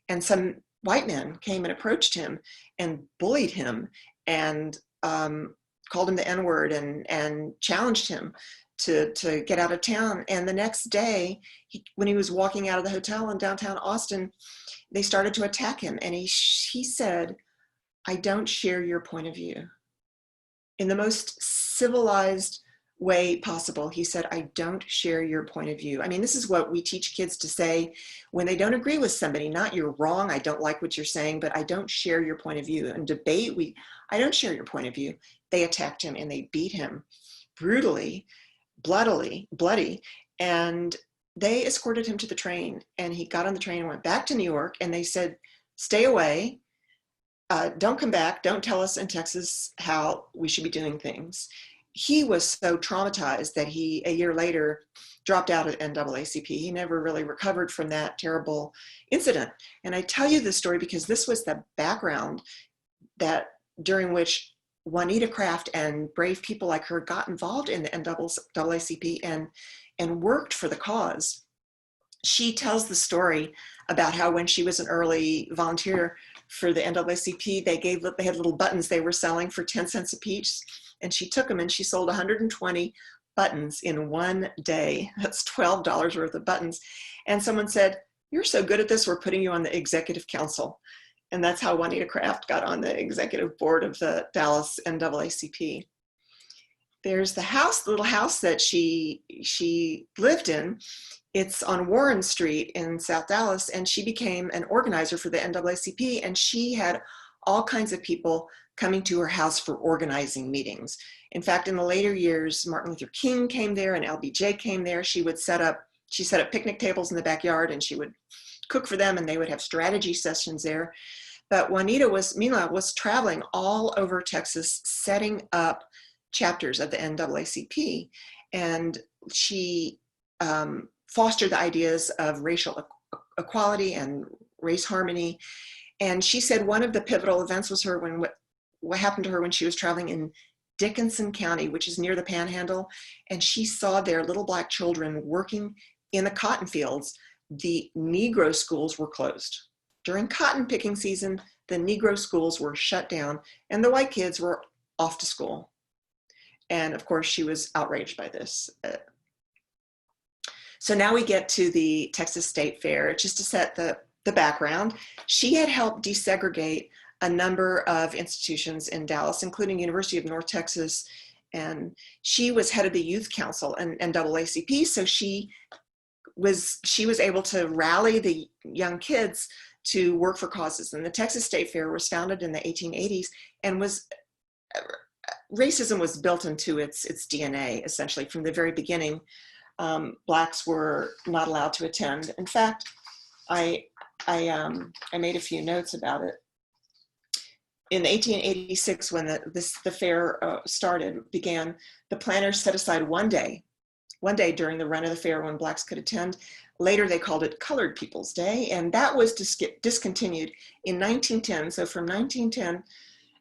and some white men came and approached him and bullied him and called him the N-word and challenged him to get out of town. And the next day, when he was walking out of the hotel in downtown Austin, they started to attack him. And he said, "I don't share your point of view." In the most civilized way possible, he said, "I don't share your point of view." I mean, this is what we teach kids to say when they don't agree with somebody. Not "you're wrong, I don't like what you're saying," but "I don't share your point of view." In debate, "I don't share your point of view." They attacked him and they beat him brutally, bloody, and they escorted him to the train, and he got on the train and went back to New York, and they said, "Stay away, don't come back, don't tell us in Texas how we should be doing things." He was so traumatized that he, a year later, dropped out of NAACP. He never really recovered from that terrible incident. And I tell you this story because this was the background during which Juanita Craft and brave people like her got involved in the NAACP and worked for the cause. She tells the story about how when she was an early volunteer for the NAACP, they had little buttons they were selling for 10 cents a piece, and she took them and she sold 120 buttons in one day. That's $12 worth of buttons. And someone said, "You're so good at this, we're putting you on the executive council." And that's how Juanita Craft got on the executive board of the Dallas NAACP. There's the little house that she lived in. It's on Warren Street in South Dallas, and she became an organizer for the NAACP, and she had all kinds of people coming to her house for organizing meetings. In fact, in the later years, Martin Luther King came there and LBJ came there. She set up picnic tables in the backyard, and she would cook for them, and they would have strategy sessions there. But Juanita meanwhile was traveling all over Texas, setting up chapters of the NAACP, and she fostered the ideas of racial equality and race harmony. And she said one of the pivotal events was what happened to her when she was traveling in Dickinson County, which is near the Panhandle, and she saw their little Black children working in the cotton fields. The Negro schools were closed. During cotton picking season, the Negro schools were shut down and the white kids were off to school. And of course, she was outraged by this. So now we get to the Texas State Fair. Just to set the the background, she had helped desegregate a number of institutions in Dallas, including University of North Texas, and she was head of the youth council and NAACP, so she was able to rally the young kids to work for causes. And the Texas State Fair was founded in the 1880s, and racism was built into its DNA, essentially, from the very beginning. Blacks were not allowed to attend. In fact, I made a few notes about it. In 1886, when the fair began, the planners set aside one day during the run of the fair when Blacks could attend. Later, they called it Colored People's Day, and that was discontinued in 1910. So from 1910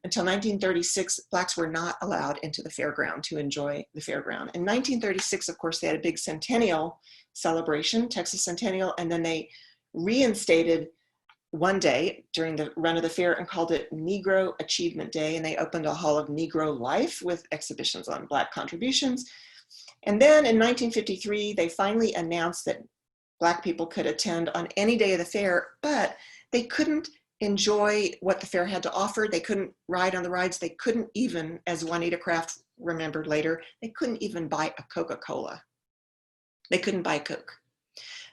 until 1936, Blacks were not allowed into the fairground to enjoy the fairground. In 1936, of course, they had a big centennial celebration, Texas Centennial, and then they reinstated one day during the run of the fair and called it Negro Achievement Day, and they opened a hall of Negro life with exhibitions on Black contributions. And then in 1953, they finally announced that Black people could attend on any day of the fair, but they couldn't enjoy what the fair had to offer. They couldn't ride on the rides. They couldn't even, as Juanita Craft remembered later, they couldn't even buy a Coca-Cola. They couldn't buy Coke.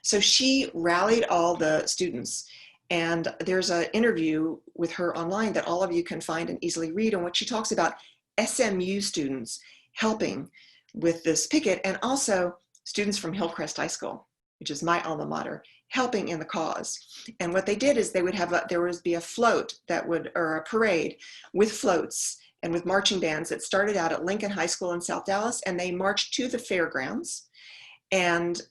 So she rallied all the students, and there's an interview with her online that all of you can find and easily read, on what she talks about SMU students helping with this picket, and also students from Hillcrest High School, which is my alma mater, helping in the cause. And what they did is they would have there would be a float or a parade with floats and with marching bands that started out at Lincoln High School in South Dallas, and they marched to the fairgrounds. And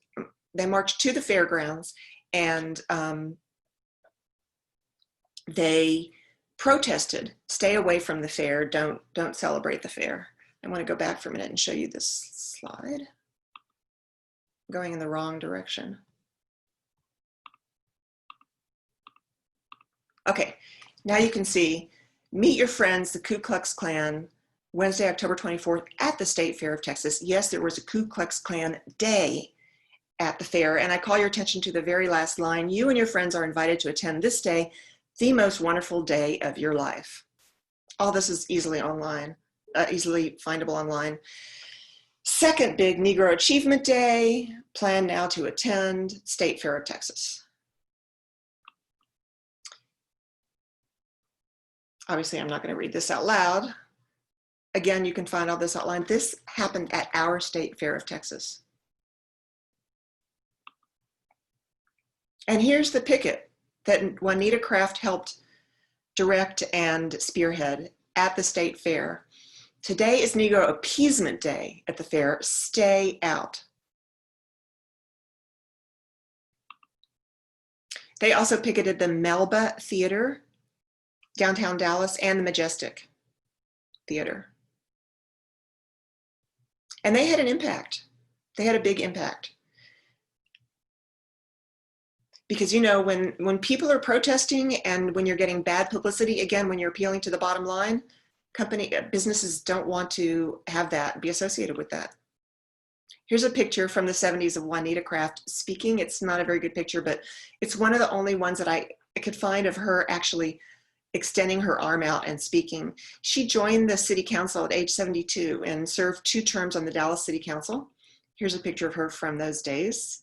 they protested, stay away from the fair, don't celebrate the fair. I want to go back for a minute and show you this slide. I'm going in the wrong direction. Okay, now you can see, meet your friends, the Ku Klux Klan, Wednesday, October 24th at the State Fair of Texas. Yes, there was a Ku Klux Klan day at the fair, and I call your attention to the very last line. You and your friends are invited to attend this day, the most wonderful day of your life. All this is easily findable online. Second big Negro Achievement Day, plan now to attend State Fair of Texas. Obviously, I'm not going to read this out loud. Again, you can find all this outline. This happened at our State Fair of Texas. And here's the picket that Juanita Craft helped direct and spearhead at the State Fair. Today is Negro Appeasement Day at the fair. Stay out. They also picketed the Melba Theater, downtown Dallas, and the Majestic Theater. And they had an impact. They had a big impact. Because, you know, when people are protesting and when you're getting bad publicity, again, when you're appealing to the bottom line, businesses don't want to have that, be associated with that. Here's a picture from the 70s of Juanita Craft speaking. It's not a very good picture, but it's one of the only ones that I could find of her actually extending her arm out and speaking. She joined the city council at age 72 and served 2 terms on the Dallas City Council. Here's a picture of her from those days.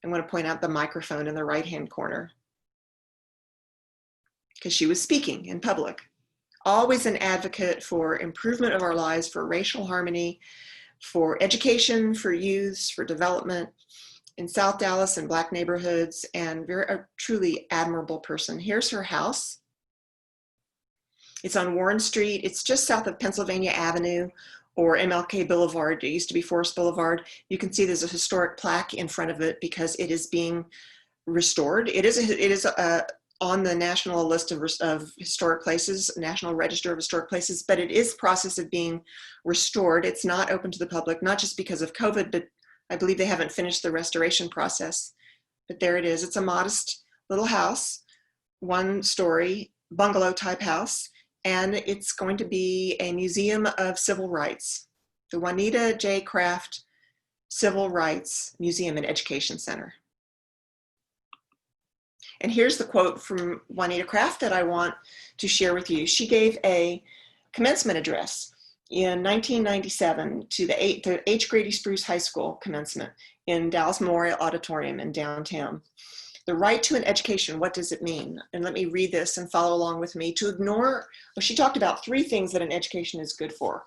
I want to point out the microphone in the right-hand corner, because she was speaking in public. Always an advocate for improvement of our lives, for racial harmony, for education, for youth, for development in South Dallas and Black neighborhoods, and a truly admirable person. Here's her house. It's on Warren Street. It's just south of Pennsylvania Avenue or MLK Boulevard. It used to be Forest Boulevard. You can see there's a historic plaque in front of it because it is being restored. It is on the national list of historic places, National Register of Historic Places, but it is process of being restored. It's not open to the public, not just because of COVID, but I believe they haven't finished the restoration process. But there it is. It's a modest little house, 1-story bungalow type house, and it's going to be a museum of civil rights, the Juanita J. Craft Civil Rights Museum and Education Center. And here's the quote from Juanita Craft that I want to share with you. She gave a commencement address in 1997 to the H. Grady Spruce High School commencement in Dallas Memorial Auditorium in downtown. The right to an education, what does it mean? And let me read this and follow along with me. To ignore, well, she talked about 3 things that an education is good for,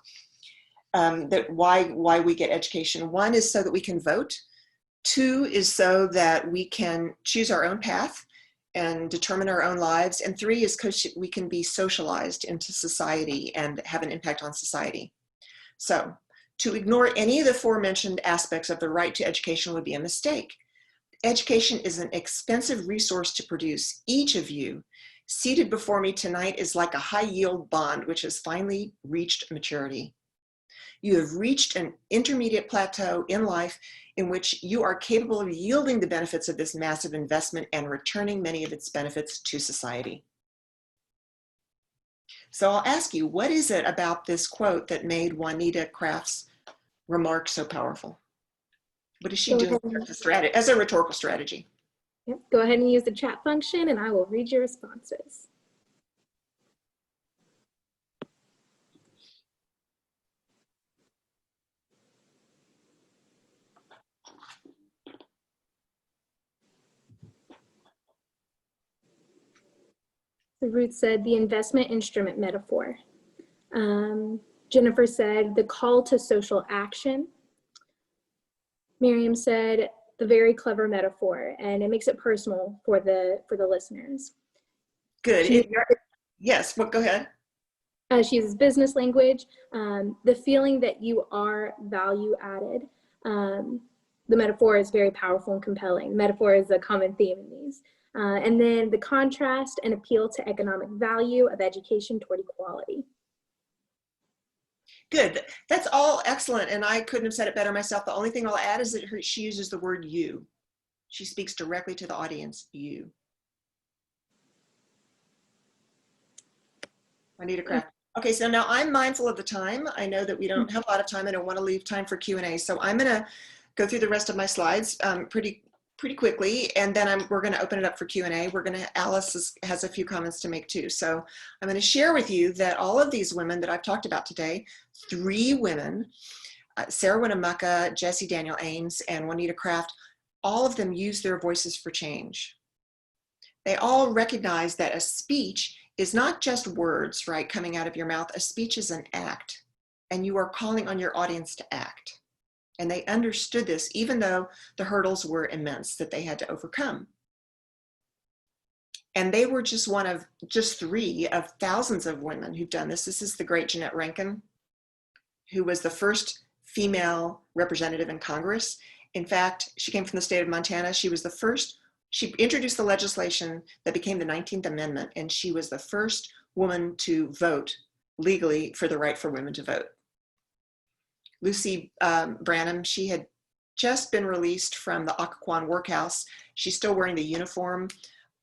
that why we get education. 1 is so that we can vote. 2 is so that we can choose our own path and determine our own lives. And 3 is because we can be socialized into society and have an impact on society. So to ignore any of the aforementioned aspects of the right to education would be a mistake. Education is an expensive resource to produce. Each of you seated before me tonight is like a high-yield bond which has finally reached maturity. You have reached an intermediate plateau in life in which you are capable of yielding the benefits of this massive investment and returning many of its benefits to society. So I'll ask you, what is it about this quote that made Juanita Craft's remark so powerful? What is she doing as a rhetorical strategy? Yep. Go ahead and use the chat function and I will read your responses. So Ruth said the investment instrument metaphor. Jennifer said the call to social action. Miriam said the very clever metaphor, and it makes it personal for the listeners. Good. Yes, well, go ahead. She uses business language. The feeling that you are value added. The metaphor is very powerful and compelling. Metaphor is a common theme in these. And then the contrast and appeal to economic value of education toward equality. Good. That's all excellent. And I couldn't have said it better myself. The only thing I'll add is that she uses the word you. She speaks directly to the audience, you. Juanita Craft. Okay, so now I'm mindful of the time. I know that we don't have a lot of time. I don't want to leave time for Q&A. So I'm going to go through the rest of my slides pretty quickly, and then we're going to open it up for Q&A. Alice has a few comments to make too. So I'm going to share with you that all of these women that I've talked about today, 3 women, Sarah Winamuka, Jessie Daniel Ames, and Juanita Craft, all of them use their voices for change. They all recognize that a speech is not just words, right, coming out of your mouth. A speech is an act, and you are calling on your audience to act. And they understood this, even though the hurdles were immense that they had to overcome. And they were just 3 of thousands of women who've done this. This is the great Jeanette Rankin, who was the first female representative in Congress. In fact, she came from the state of Montana. She was the first, she introduced the legislation that became the 19th Amendment, and she was the first woman to vote legally for the right for women to vote. Lucy Branham, she had just been released from the Occoquan workhouse. She's still wearing the uniform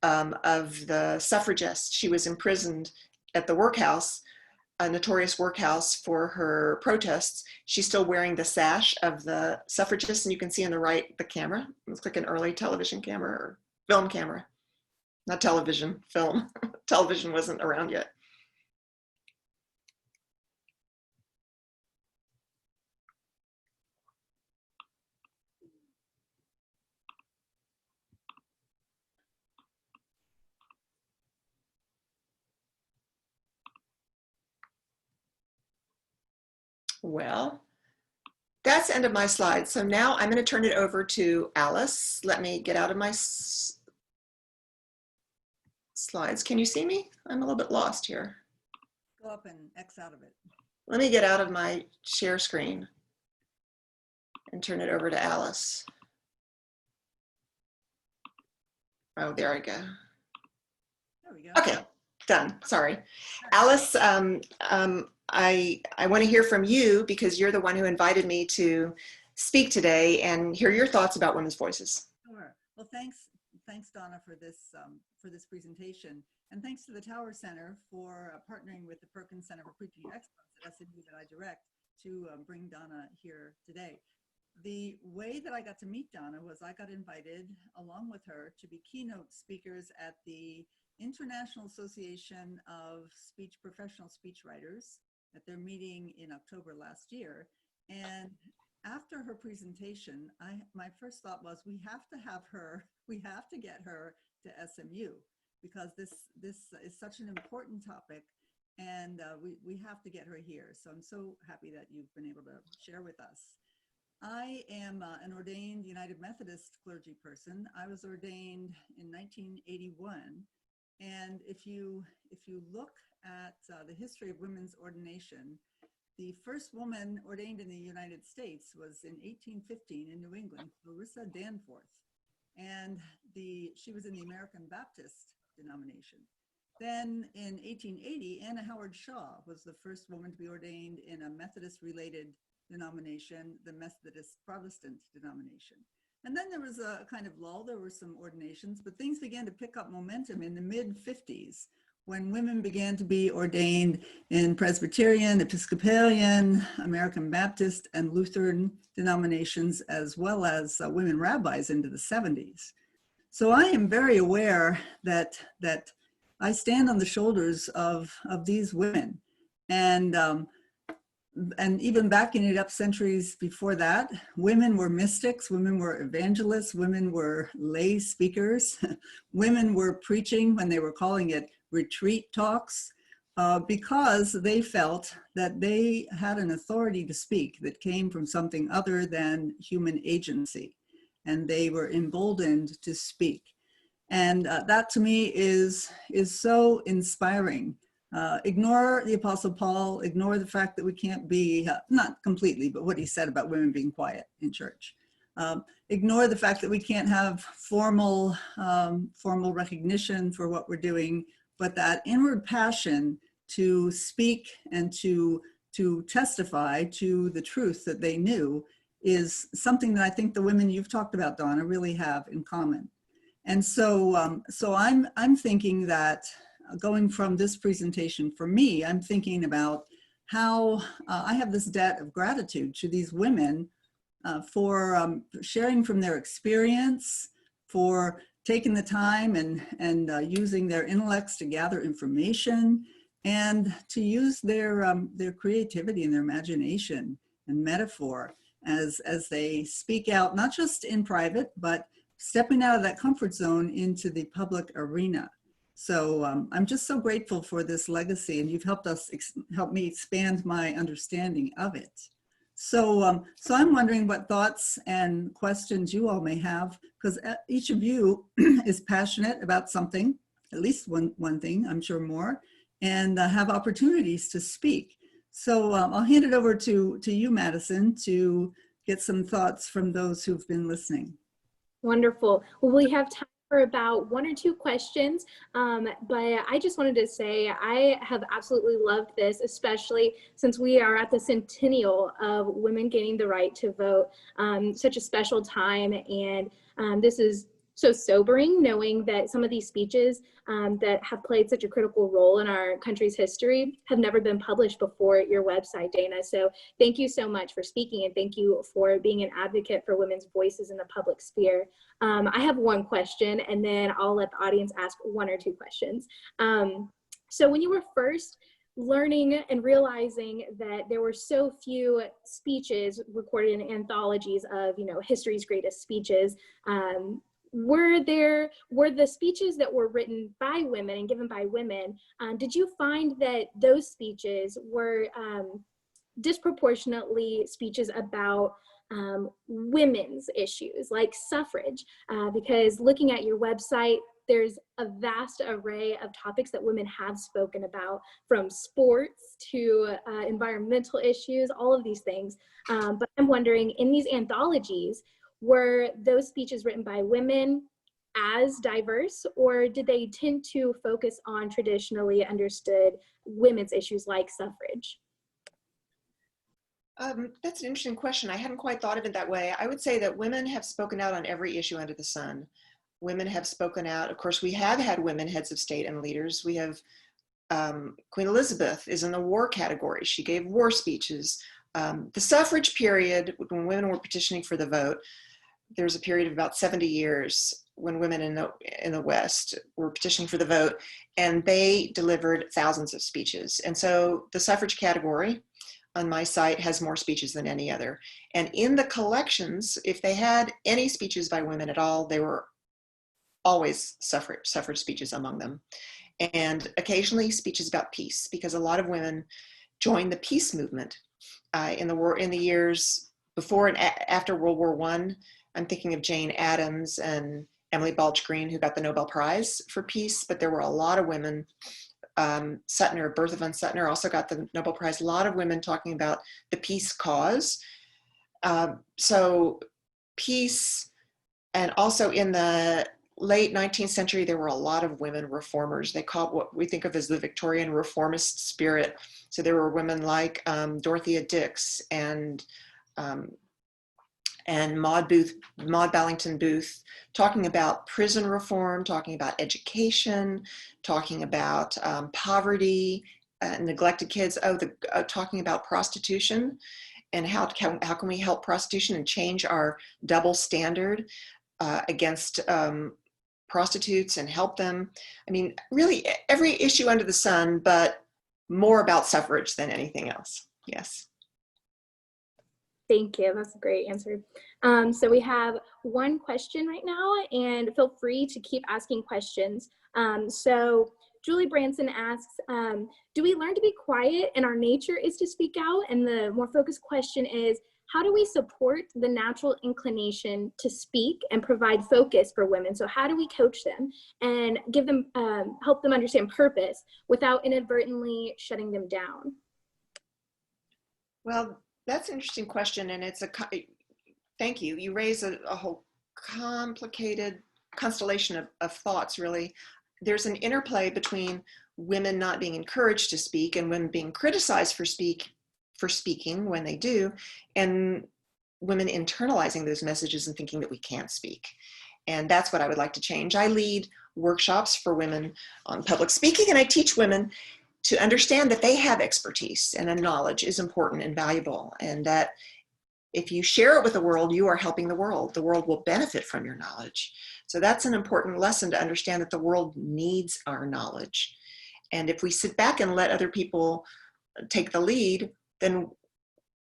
of the suffragists. She was imprisoned at the workhouse, a notorious workhouse, for her protests. She's still wearing the sash of the suffragists, and you can see on the right the camera. It looks like an early television camera or film camera. Not television, film. Television wasn't around yet. Well, that's the end of my slides. So now I'm going to turn it over to Alice. Let me get out of my slides. Can you see me? I'm a little bit lost here. Go up and X out of it. Let me get out of my share screen and turn it over to Alice. Oh, there I go. There we go. Okay, done. Sorry. Alice, I want to hear from you because you're the one who invited me to speak today and hear your thoughts about women's voices. Sure. Well, thanks Donna for this presentation, and thanks to the Tower Center for partnering with the Perkins Center for Preaching Excellence at SMU that I direct to bring Donna here today. the way that I got to meet Donna was I got invited along with her to be keynote speakers at the International Association of Professional Speechwriters at their meeting in October last year. And after her presentation, my first thought was, we have to get her to SMU, because this is such an important topic, and we have to get her here. So I'm so happy that you've been able to share with us. I am an ordained United Methodist clergy person. I was ordained in 1981. And if you look at the history of women's ordination, the first woman ordained in the United States was in 1815 in New England, Clarissa Danforth. And she was in the American Baptist denomination. Then in 1880, Anna Howard Shaw was the first woman to be ordained in a Methodist-related denomination, the Methodist Protestant denomination. And then there was a kind of lull. There were some ordinations, but things began to pick up momentum in the mid-50s when women began to be ordained in Presbyterian, Episcopalian, American Baptist, and Lutheran denominations, as well as women rabbis into the 70s. So I am very aware that I stand on the shoulders of these women. And even backing it up centuries before that, women were mystics, women were evangelists, women were lay speakers, women were preaching when they were calling it retreat talks, because they felt that they had an authority to speak that came from something other than human agency, and they were emboldened to speak. And that to me is so inspiring. Ignore the Apostle Paul, ignore the fact that we can't be, not completely, but what he said about women being quiet in church. Ignore the fact that we can't have formal recognition for what we're doing, but that inward passion to speak and to testify to the truth that they knew is something that I think the women you've talked about, Donna, really have in common. And so I'm thinking that going from this presentation, for me, I'm thinking about how I have this debt of gratitude to these women for sharing from their experience, for taking the time and using their intellects to gather information, and to use their creativity and their imagination and metaphor as they speak out, not just in private, but stepping out of that comfort zone into the public arena. So I'm just so grateful for this legacy, and you've helped me expand my understanding of it. So I'm wondering what thoughts and questions you all may have, because each of you is passionate about something, at least one thing, I'm sure more, and have opportunities to speak. So I'll hand it over to you, Madison, to get some thoughts from those who've been listening. Wonderful. Well, we have time for about one or two questions, but I just wanted to say I have absolutely loved this, especially since we are at the centennial of women gaining the right to vote, such a special time, and this is so sobering, knowing that some of these speeches that have played such a critical role in our country's history have never been published before your website, Dana. So thank you so much for speaking, and thank you for being an advocate for women's voices in the public sphere. I have one question, and then I'll let the audience ask one or two questions. So when you were first learning and realizing that there were so few speeches recorded in anthologies of, history's greatest speeches, were the speeches that were written by women and given by women, did you find that those speeches were disproportionately speeches about women's issues like suffrage? Because looking at your website, there's a vast array of topics that women have spoken about, from sports to environmental issues, all of these things. But I'm wondering, in these anthologies, were those speeches written by women as diverse, or did they tend to focus on traditionally understood women's issues like suffrage? That's an interesting question. I hadn't quite thought of it that way. I would say that women have spoken out on every issue under the sun. Women have spoken out. Of course, we have had women heads of state and leaders. We have Queen Elizabeth is in the war category. She gave war speeches. The suffrage period, when women were petitioning for the vote, there was a period of about 70 years when women in the West were petitioning for the vote, and they delivered thousands of speeches. And so the suffrage category on my site has more speeches than any other. And in the collections, if they had any speeches by women at all, they were always suffrage speeches among them. And occasionally speeches about peace, because a lot of women joined the peace movement in the years before and after World War I. I'm thinking of Jane Addams and Emily Balch Green, who got the Nobel Prize for Peace, but there were a lot of women. Suttner, Bertha von Suttner also got the Nobel Prize. A lot of women talking about the peace cause. So peace, and also in the late 19th century, there were a lot of women reformers. They called what we think of as the Victorian reformist spirit. So there were women like Dorothea Dix and Maud Ballington Booth, talking about prison reform, talking about education, talking about poverty, neglected kids, talking about prostitution, and how can we help prostitution and change our double standard against prostitutes and help them. I mean, really every issue under the sun, but more about suffrage than anything else. Yes. Thank you. That's a great answer. So we have one question right now, and feel free to keep asking questions. So Julie Branson asks, do we learn to be quiet and our nature is to speak out? And the more focused question is, how do we support the natural inclination to speak and provide focus for women? So how do we coach them and give them, help them understand purpose without inadvertently shutting them down? Well, that's an interesting question, and thank you. You raise a whole complicated constellation of thoughts, really. There's an interplay between women not being encouraged to speak and women being criticized for speaking when they do, and women internalizing those messages and thinking that we can't speak. And that's what I would like to change. I lead workshops for women on public speaking, and I teach women to understand that they have expertise and a knowledge is important and valuable, and that if you share it with the world, you are helping the world. The world will benefit from your knowledge. So that's an important lesson, to understand that the world needs our knowledge. And if we sit back and let other people take the lead, then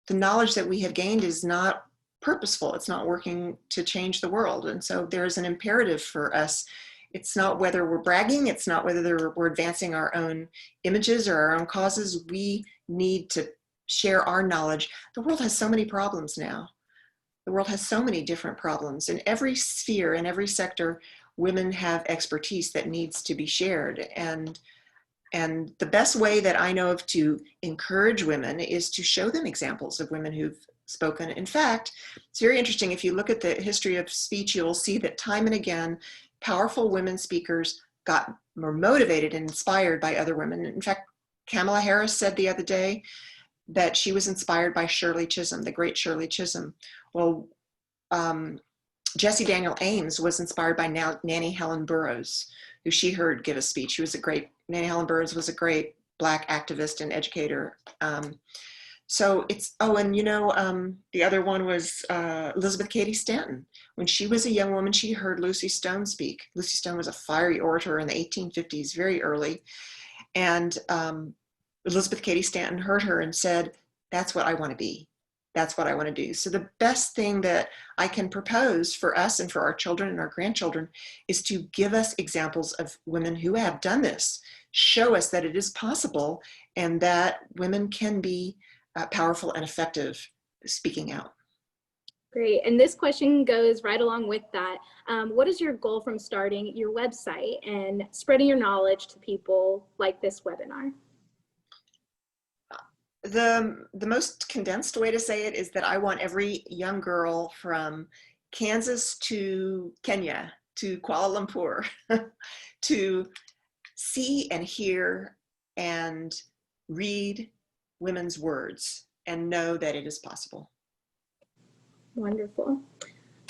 the knowledge that we have gained is not purposeful. It's not working to change the world. And so there's an imperative for us. It's not whether we're bragging, it's not whether we're advancing our own images or our own causes. We need to share our knowledge. The world has so many problems now. The world has so many different problems. In every sphere, in every sector, women have expertise that needs to be shared. And the best way that I know of to encourage women is to show them examples of women who've spoken. In fact, it's very interesting. If you look at the history of speech, you'll see that time and again, powerful women speakers got more motivated and inspired by other women. In fact, Kamala Harris said the other day that she was inspired by Shirley Chisholm, the great Shirley Chisholm. Well, Jessie Daniel Ames was inspired by Nannie Helen Burroughs, who she heard give a speech. Nannie Helen Burroughs was a great Black activist and educator. So it's, the other one was Elizabeth Cady Stanton. When she was a young woman, she heard Lucy Stone speak. Lucy Stone was a fiery orator in the 1850s, very early. And Elizabeth Cady Stanton heard her and said, that's what I want to be. That's what I want to do. So the best thing that I can propose for us and for our children and our grandchildren is to give us examples of women who have done this, show us that it is possible and that women can be powerful and effective speaking out. Great. And this question goes right along with that. What is your goal from starting your website and spreading your knowledge to people like this webinar? The most condensed way to say it is that I want every young girl from Kansas to Kenya to Kuala Lumpur to see and hear and read women's words and know that it is possible. Wonderful.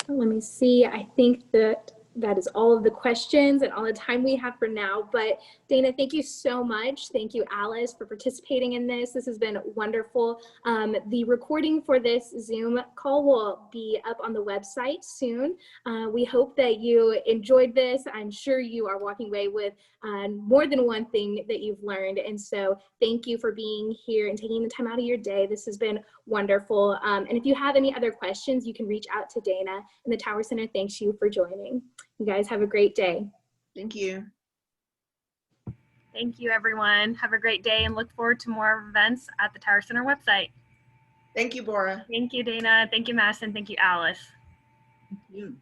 Let me see. I think that that is all of the questions and all the time we have for now. But Dana, thank you so much. Thank you, Alice, for participating in this. This has been wonderful. The recording for this Zoom call will be up on the website soon. We hope that you enjoyed this. I'm sure you are walking away with more than one thing that you've learned. And so thank you for being here and taking the time out of your day. This has been wonderful. And if you have any other questions, you can reach out to Dana, and the Tower Center thanks you for joining. You guys have a great day. Thank you. Thank you, everyone. Have a great day and look forward to more events at the Tower Center website. Thank you, Bora. Thank you, Dana. Thank you, Madison. Thank you, Alice. Thank you.